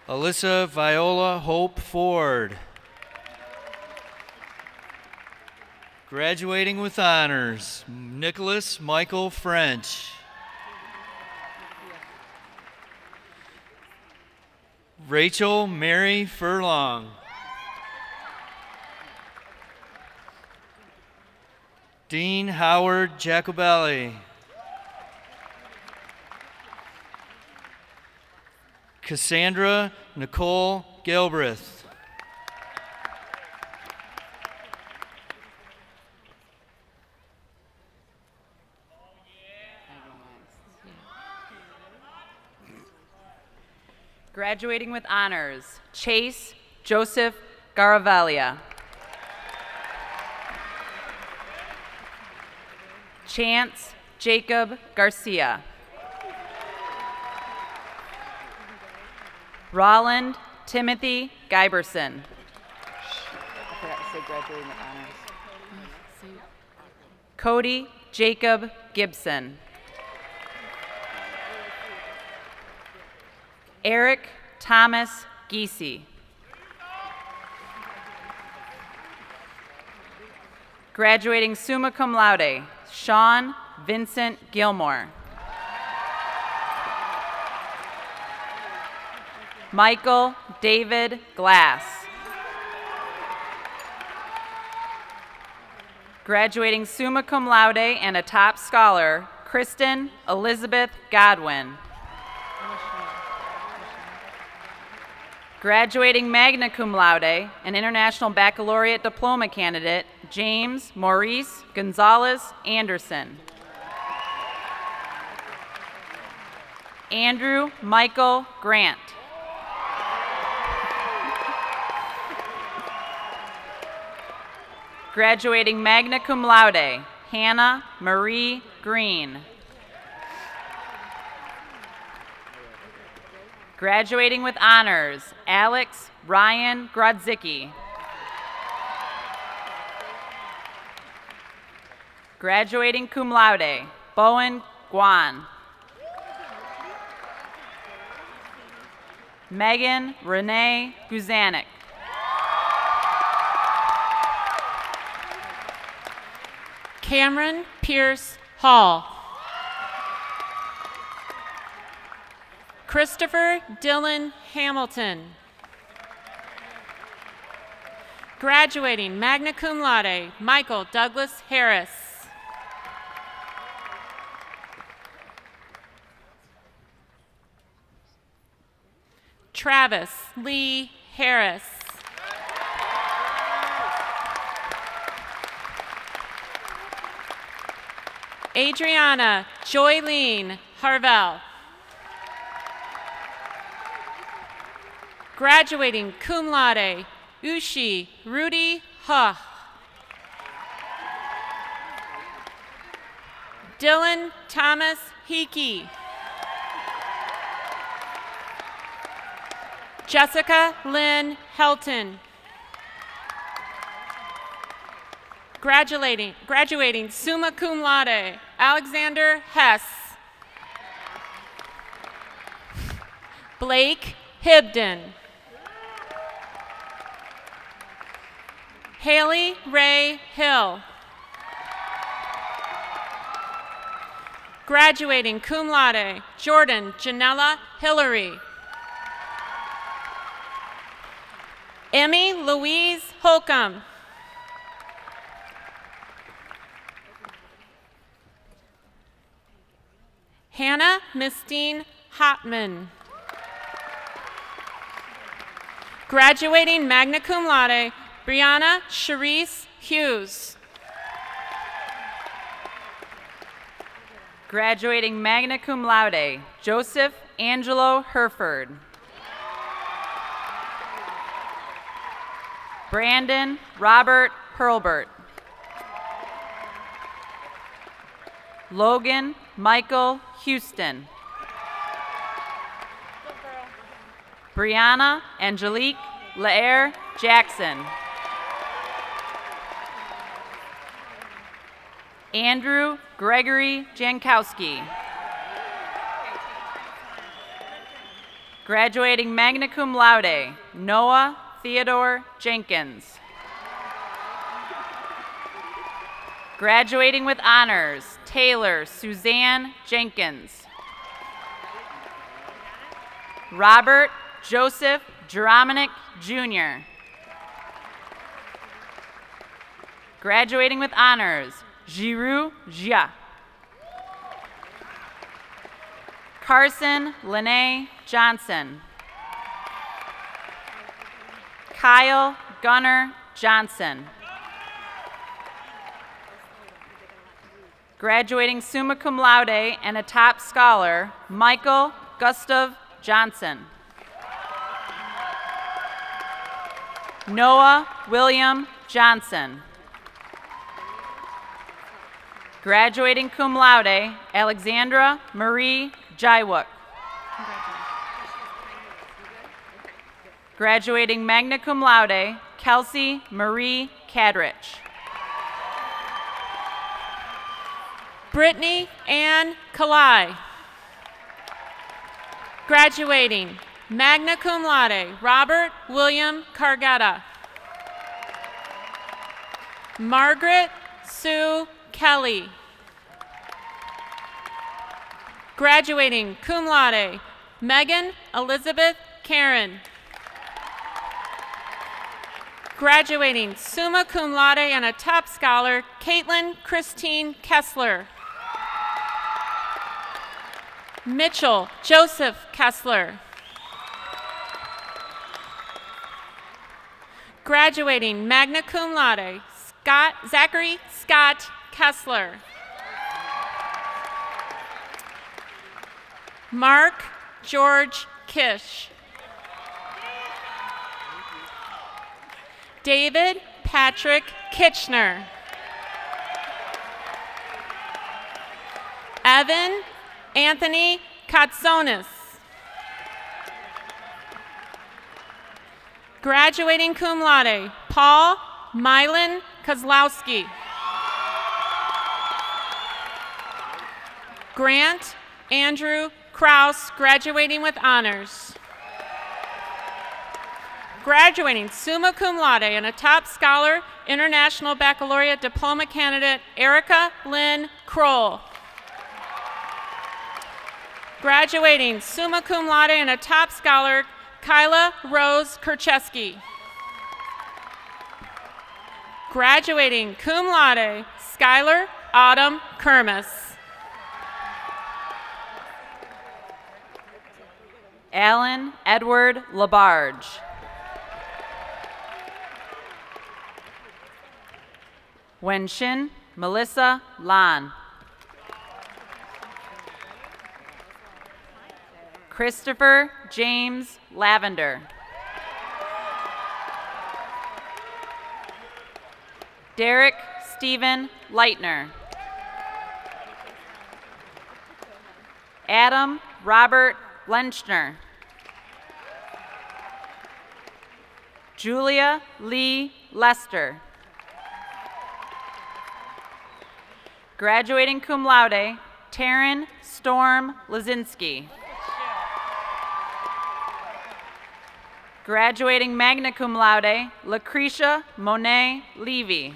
Alyssa Viola Hope Ford. Graduating with honors, Nicholas Michael French. Rachel Mary Furlong. Dean Howard Jacobelli. Cassandra Nicole Galbraith. Graduating with honors, Chase Joseph Garavaglia. Chance Jacob Garcia. Roland Timothy Giberson. I forgot to say graduating with honors. Cody Jacob Gibson. Eric Thomas Giese. Graduating summa cum laude, Sean Vincent Gilmore. Michael David Glass. Graduating summa cum laude and a top scholar, Kristen Elizabeth Godwin. Graduating magna cum laude, an International Baccalaureate Diploma candidate, James Maurice Gonzalez Anderson. Andrew Michael Grant. Graduating magna cum laude, Hannah Marie Green. Graduating with honors, Alex Ryan Grodzicki. Graduating cum laude, Bowen Guan. Megan Renee Guzanik. Cameron Pierce Hall. Christopher Dylan Hamilton. Graduating magna cum laude, Michael Douglas Harris. Travis Lee Harris. Adriana Joylene Harvell. Graduating cum laude, Ushi Rudy Huh. Dylan Thomas Hickey. Jessica Lynn Helton. Graduating summa cum laude, Alexander Hess. Blake Hibden. Haley Ray Hill. Graduating cum laude, Jordan Janella Hillary. Emmy Louise Holcomb. Hannah Mistine Hotman. Graduating magna cum laude, Brianna Charisse Hughes. Graduating magna cum laude, Joseph Angelo Herford. Brandon Robert Hurlbert. Logan Michael Houston. Brianna Angelique Lair Jackson. Andrew Gregory Jankowski. Graduating magna cum laude, Noah Theodore Jenkins. Graduating with honors, Taylor Suzanne Jenkins. Robert Joseph Jerominic, Jr. Graduating with honors, Jiru Jia. Carson Lene Johnson. Kyle Gunnar Johnson. Graduating summa cum laude and a top scholar, Michael Gustav Johnson. Noah William Johnson. Graduating cum laude, Alexandra Marie Jaiwook. Graduating magna cum laude, Kelsey Marie Cadrich. Brittany Ann Kalai. Graduating magna cum laude, Robert William Cargetta. Margaret Sue Kelly. Graduating cum laude, Megan Elizabeth Karen. Graduating summa cum laude and a top scholar, Caitlin Christine Kessler. Mitchell Joseph Kessler. Graduating magna cum laude, Zachary Scott Kessler. Mark George Kish. David Patrick Kitchener. Evan Anthony Katsonis. Graduating cum laude, Paul Mylan Kozlowski. Grant Andrew Kraus, graduating with honors. Graduating summa cum laude and a top scholar, International Baccalaureate Diploma candidate, Erica Lynn Kroll. Graduating summa cum laude and a top scholar, Kyla Rose Kercheski. Graduating cum laude, Skylar Autumn Kermis. Alan Edward Labarge. Wenshin Melissa Lan. Christopher James Lavender. Derek Stephen Leitner. Adam Robert Lenchner. Julia Lee Lester. Graduating cum laude, Taryn Storm Lazinski. Graduating magna cum laude, Lucretia Monet Levy.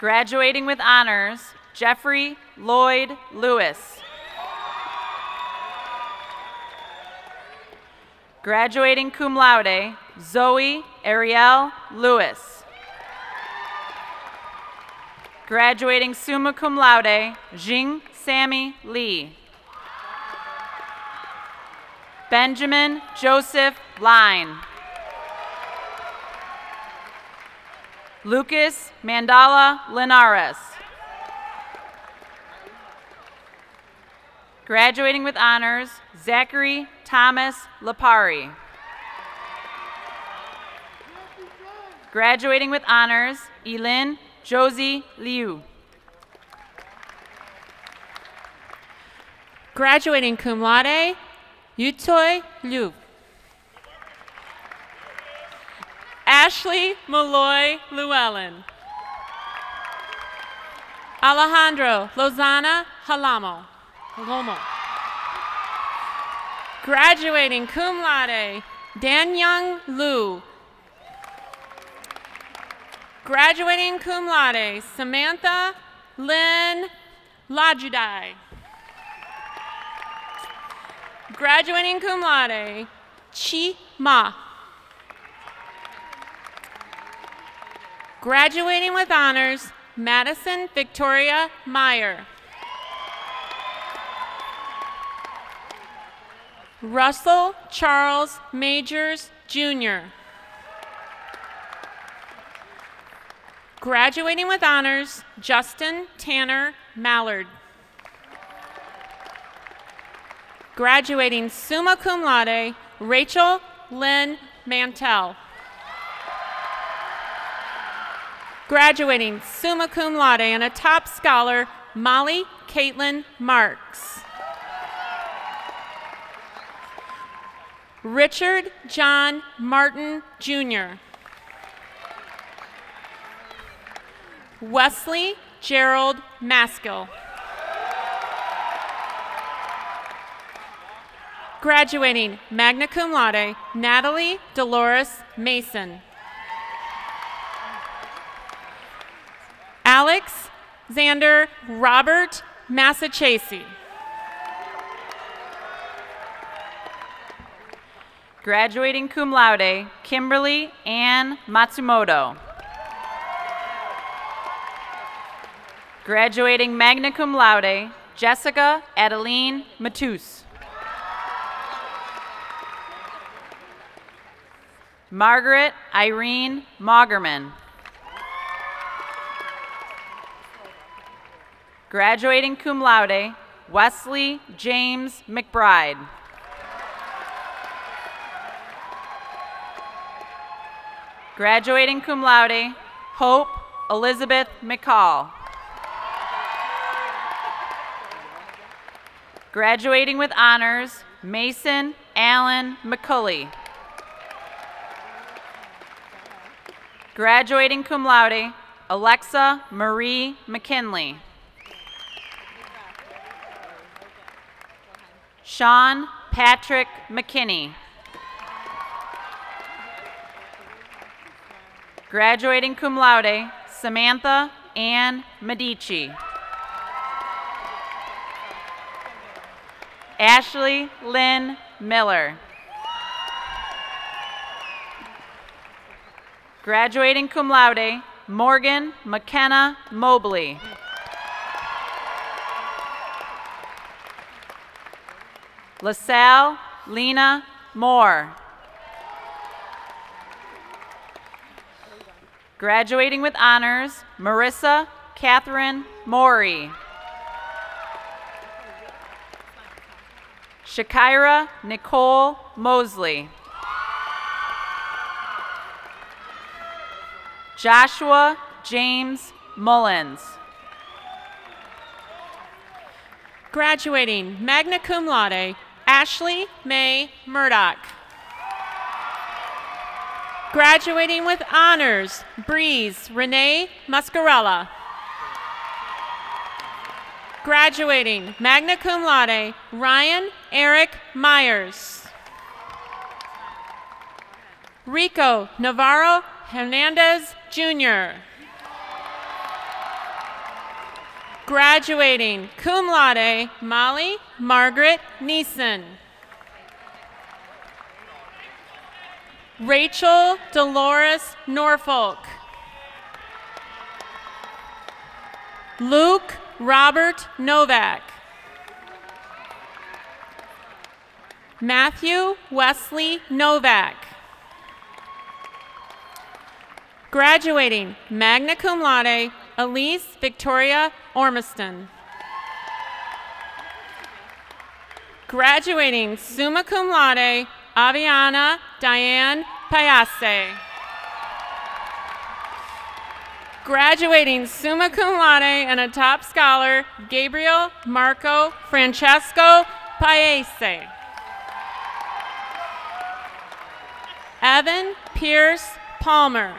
Graduating with honors, Jeffrey Lloyd Lewis. Graduating cum laude, Zoe Ariel Lewis. Graduating summa cum laude, Jing Sammy Lee. Benjamin Joseph Line. Lucas Mandala Linares. Graduating with honors, Zachary Thomas Lapari. Graduating with honors, Elin Josie Liu. Graduating cum laude, Yutoy Liu. Ashley Malloy Llewellyn. Alejandro Lozana Halomo. Graduating cum laude, Danyang Lu. Graduating cum laude, Samantha Lynn Lajudai. Graduating cum laude, Chi Ma. Graduating with honors, Madison Victoria Meyer. Russell Charles Majors, Jr. Graduating with honors, Justin Tanner Mallard. Graduating summa cum laude, Rachel Lynn Mantell. Graduating summa cum laude and a top scholar, Molly Caitlin Marks. Richard John Martin, Jr. Wesley Gerald Maskill. Graduating magna cum laude, Natalie Dolores Mason. Alex Xander Robert Massachese. Graduating cum laude, Kimberly Ann Matsumoto. Graduating magna cum laude, Jessica Adeline Matus. Margaret Irene Maugerman. Graduating cum laude, Wesley James McBride. Graduating cum laude, Hope Elizabeth McCall. Graduating with honors, Mason Allen McCulley. Graduating cum laude, Alexa Marie McKinley. Sean Patrick McKinney. Graduating cum laude, Samantha Ann Medici. Ashley Lynn Miller. Graduating cum laude, Morgan McKenna Mobley. LaSalle Lena Moore. Graduating with honors, Marissa Catherine Morey. Shakira Nicole Mosley. Joshua James Mullins. Graduating magna cum laude, Ashley May Murdoch. Graduating with honors, Breeze Renee Muscarella. Graduating magna cum laude, Ryan Eric Myers. Rico Navarro Hernandez, Jr. Graduating cum laude, Molly Margaret Neeson. Rachel Dolores Norfolk. Luke Robert Novak. Matthew Wesley Novak. Graduating magna cum laude, Elise Victoria Ormiston. Graduating summa cum laude, Aviana Diane Payase. Graduating summa cum laude and a top scholar, Gabriel Marco Francesco Paese. Evan Pierce Palmer.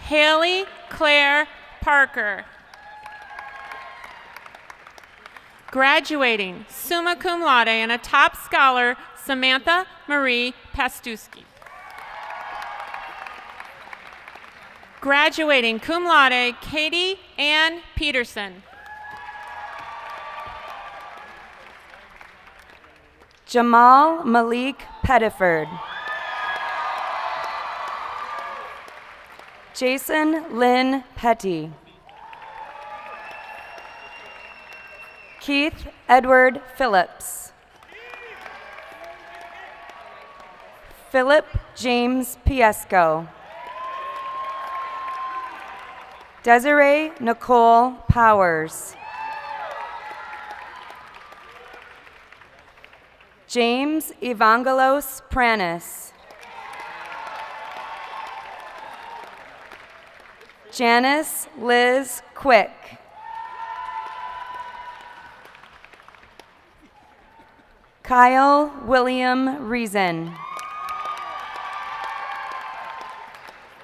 Haley Claire Parker. Graduating summa cum laude and a top scholar, Samantha Marie Pastuski. Graduating cum laude, Katie Ann Peterson. Jamal Malik Pettiford. Jason Lynn Petty. Keith Edward Phillips. Philip James Piesco. Desiree Nicole Powers. James Evangelos Pranis. Janice Liz Quick. Kyle William Reason.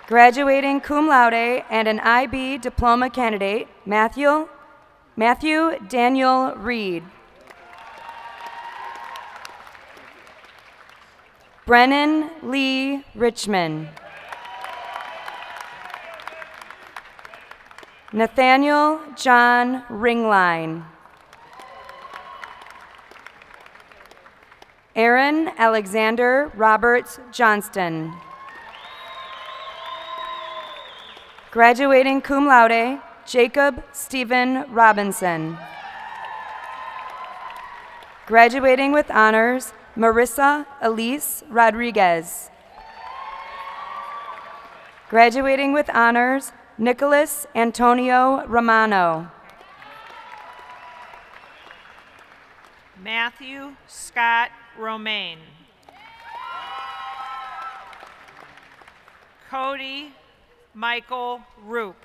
Graduating cum laude and an IB diploma candidate, Matthew Daniel Reed. Brennan Lee Richmond. Nathaniel John Ringline. Aaron Alexander Roberts Johnston. Graduating cum laude, Jacob Stephen Robinson. Graduating with honors, Marissa Elise Rodriguez. Graduating with honors, Nicholas Antonio Romano. Matthew Scott Romaine. Cody Michael Roop.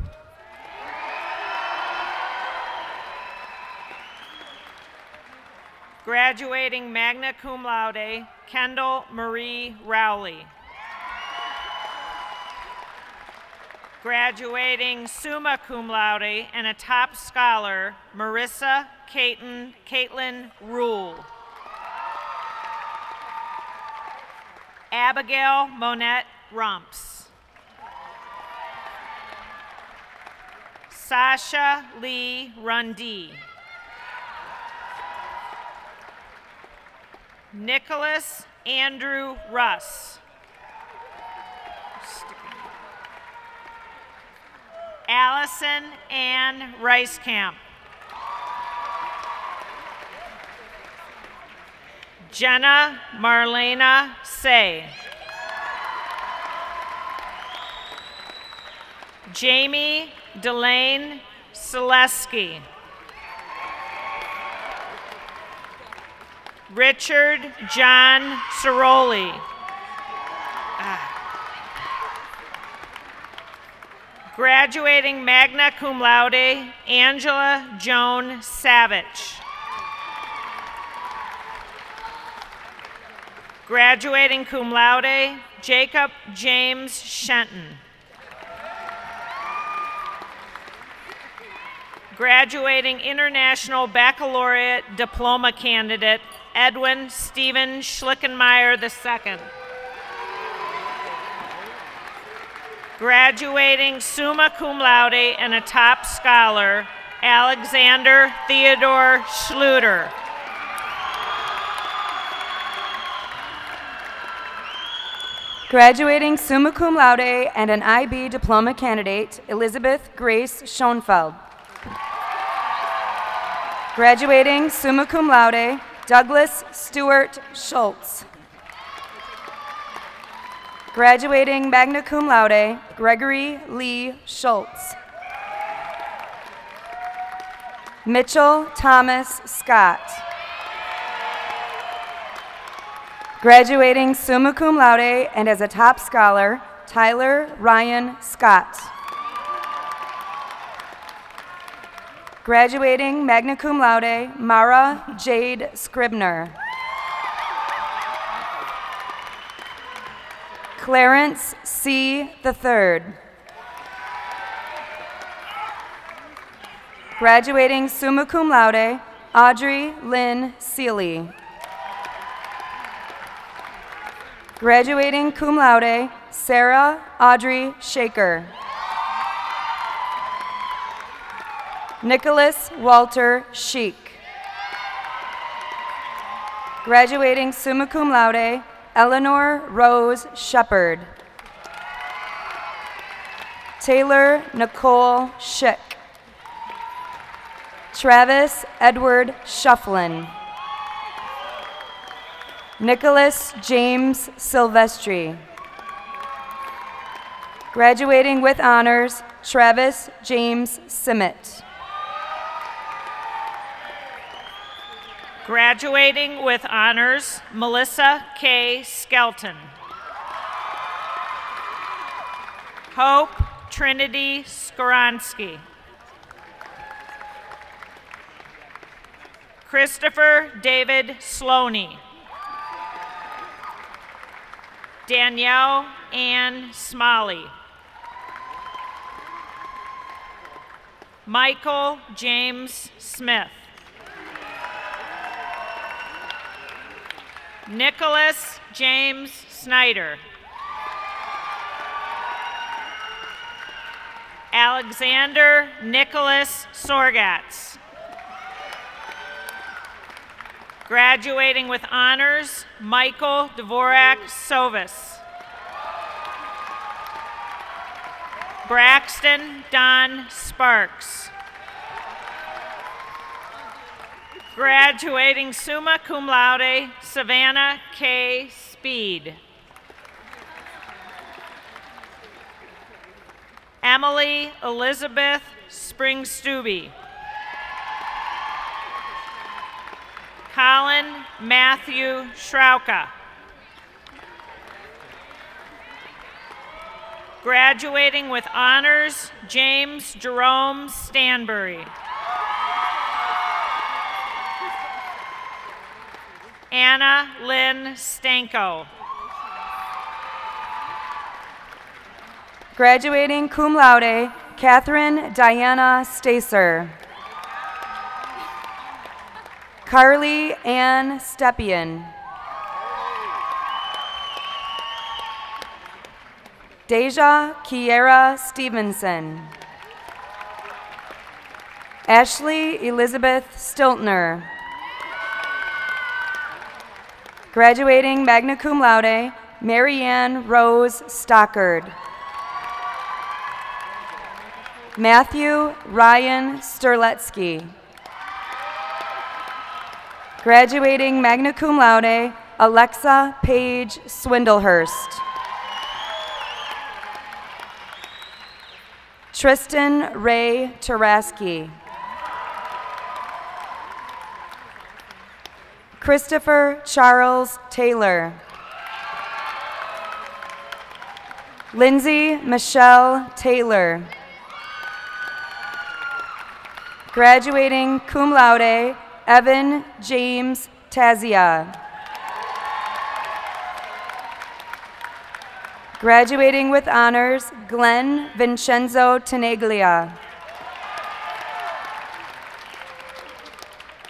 Graduating magna cum laude, Kendall Marie Rowley. Graduating summa cum laude and a top scholar, Marissa Caitlin Rule. Abigail Monette Rumps. Sasha Lee Rundee. Nicholas Andrew Russ. Allison Ann Ricecamp. Jenna Marlena Say. Jamie Delane Selesky. Richard John Ciroli. Graduating magna cum laude, Angela Joan Savage. Graduating cum laude, Jacob James Shenton. Graduating International Baccalaureate Diploma candidate, Edwin Stephen Schlickenmeyer II. Graduating summa cum laude and a top scholar, Alexander Theodore Schluter. Graduating summa cum laude and an IB diploma candidate, Elizabeth Grace Schoenfeld. Graduating summa cum laude, Douglas Stewart Schultz. Graduating magna cum laude, Gregory Lee Schultz. Mitchell Thomas Scott. Graduating summa cum laude and as a top scholar, Tyler Ryan Scott. Graduating magna cum laude, Mara Jade Scribner. Clarence C. III. Graduating summa cum laude, Audrey Lynn Seeley. Graduating cum laude, Sarah Audrey Shaker. Nicholas Walter Sheik. Graduating summa cum laude, Eleanor Rose Shepard. Taylor Nicole Schick. Travis Edward Shufflin. Nicholas James Silvestri. Graduating with honors, Travis James Simmet. Graduating with honors, Melissa K. Skelton. Hope Trinity Skoronsky. Christopher David Sloney. Danielle Ann Smalley. Michael James Smith. Nicholas James Snyder. Alexander Nicholas Sorgatz. Graduating with honors, Michael Dvorak Sovis. Braxton Don Sparks. Graduating summa cum laude, Savannah K. Speed. Emily Elizabeth Spring-Stubbe. Colin Matthew Schrauka. Graduating with honors, James Jerome Stanbury. Anna Lynn Stanko. Graduating cum laude, Catherine Diana Stacer. Carly Ann Stepien. Deja Kiera Stevenson. Ashley Elizabeth Stiltner. Graduating magna cum laude, Marianne Rose Stockard. Matthew Ryan Sterletsky. Graduating magna cum laude, Alexa Paige Swindlehurst. Tristan Ray Taraski. Christopher Charles Taylor. Lindsay Michelle Taylor. Graduating cum laude, Evan James Tazia. Graduating with honors, Glenn Vincenzo Tenaglia.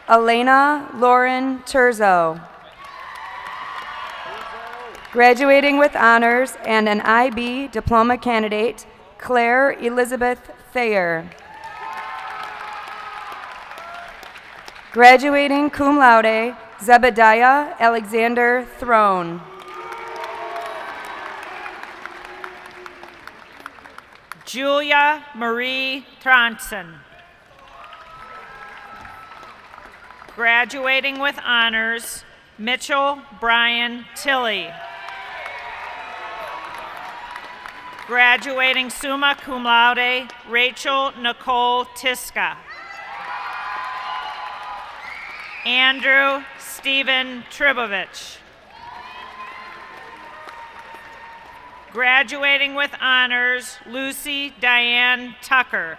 Elena Lauren Turzo. Graduating with honors and an IB diploma candidate, Claire Elizabeth Thayer. Graduating cum laude, Zebediah Alexander Throne. Julia Marie Tronson. Graduating with honors, Mitchell Brian Tilley. Graduating summa cum laude, Rachel Nicole Tiska. Andrew Stephen Tribovich. Graduating with honors, Lucy Diane Tucker.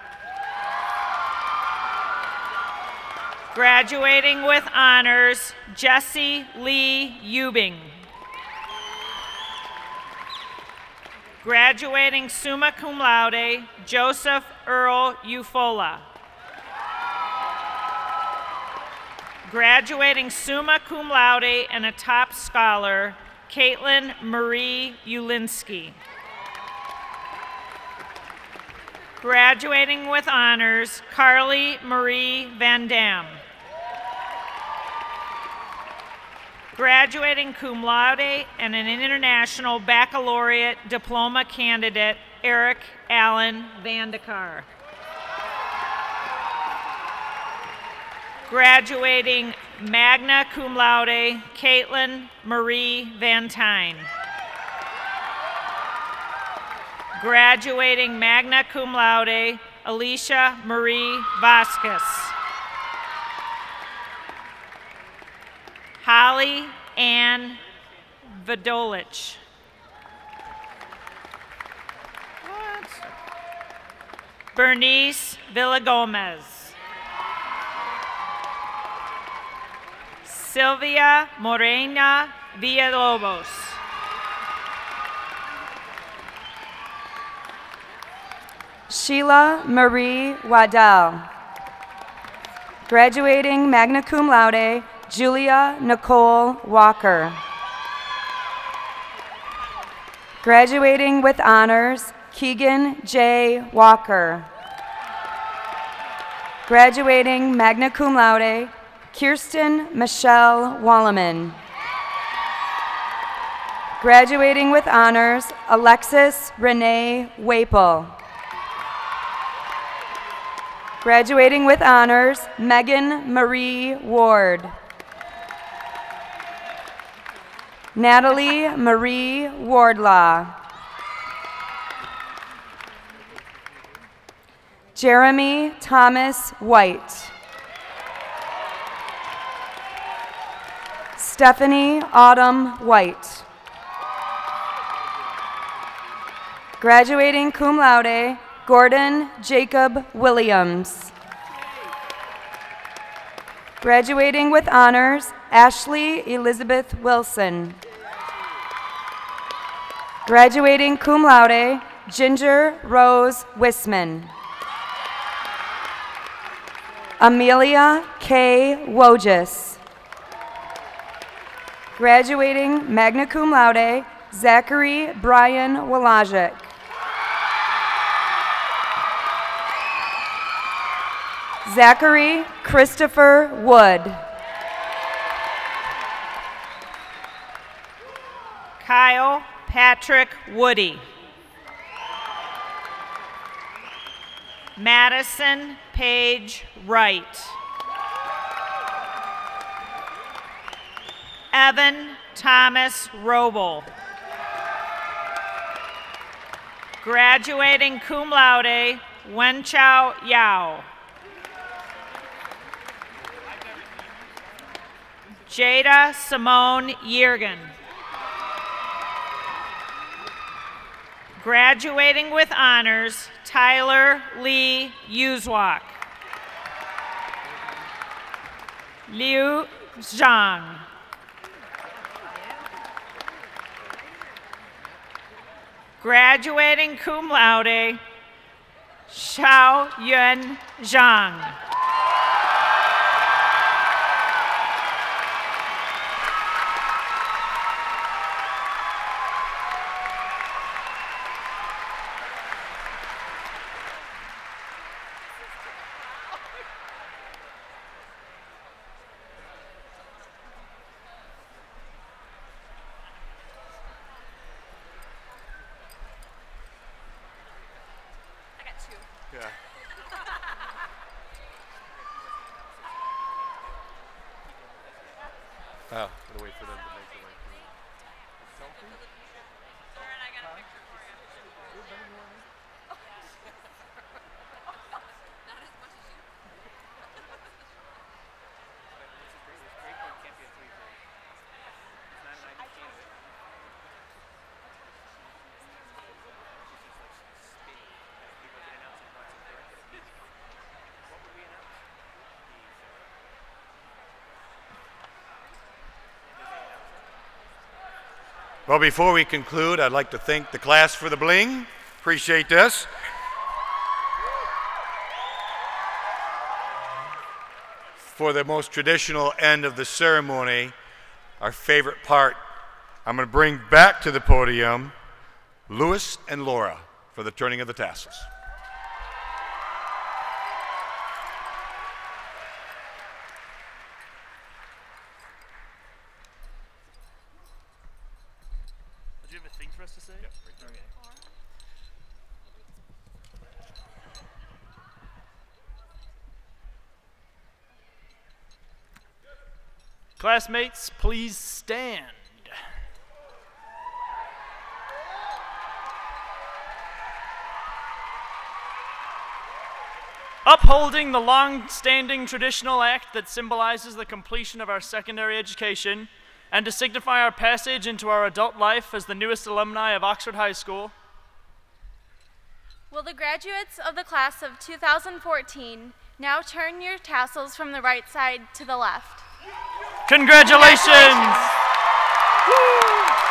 Graduating with honors, Jesse Lee Eubing. Graduating summa cum laude, Joseph Earl Ufola. Graduating summa cum laude and a top scholar, Caitlin Marie Ulinski. Graduating with honors, Carly Marie Van Dam. Graduating cum laude and an international baccalaureate diploma candidate, Eric Allen Vandekar. Graduating magna cum laude, Caitlin Marie Van Tyne. Graduating magna cum laude, Alicia Marie Vasquez. Holly Ann Vidolich. Bernice Villagomez. Sylvia Morena Villalobos. Sheila Marie Waddell. Graduating magna cum laude, Julia Nicole Walker. Graduating with honors, Keegan J. Walker. Graduating magna cum laude, Kirsten Michelle Walleman. Graduating with honors, Alexis Renee Waple. Graduating with honors, Megan Marie Ward. Natalie Marie Wardlaw. Jeremy Thomas White. Stephanie Autumn White. Graduating cum laude, Gordon Jacob Williams. Graduating with honors, Ashley Elizabeth Wilson. Graduating cum laude, Ginger Rose Wisman. Amelia K. Wojis. Graduating magna cum laude, Zachary Brian Walajic. Zachary Christopher Wood. Kyle Patrick Woody. Madison Page Wright. Evan Thomas Roble. Graduating cum laude, Wenchao Yao. Jada Simone Yergin. Graduating with honors, Tyler Lee Uswak. Liu Zhang. Graduating cum laude, Xiao Yun Zhang. Yeah. Oh, gotta wait for them to make the right selfie. Lauren, I got a picture for you. Not as much as you. This is great. This break point can't be a 3-point. It's not an ID candidate. What would we announce? Well, before we conclude, I'd like to thank the class for the bling. Appreciate this. for the most traditional end of the ceremony, our favorite part, I'm going to bring back to the podium Louis and Laura for the turning of the tassels. Do you have a thing for us to say? Yep, right there. Okay. Classmates, please stand. Upholding the long-standing traditional act that symbolizes the completion of our secondary education and to signify our passage into our adult life as the newest alumni of Oxford High School, will the graduates of the class of 2014 now turn your tassels from the right side to the left? Congratulations! Woo!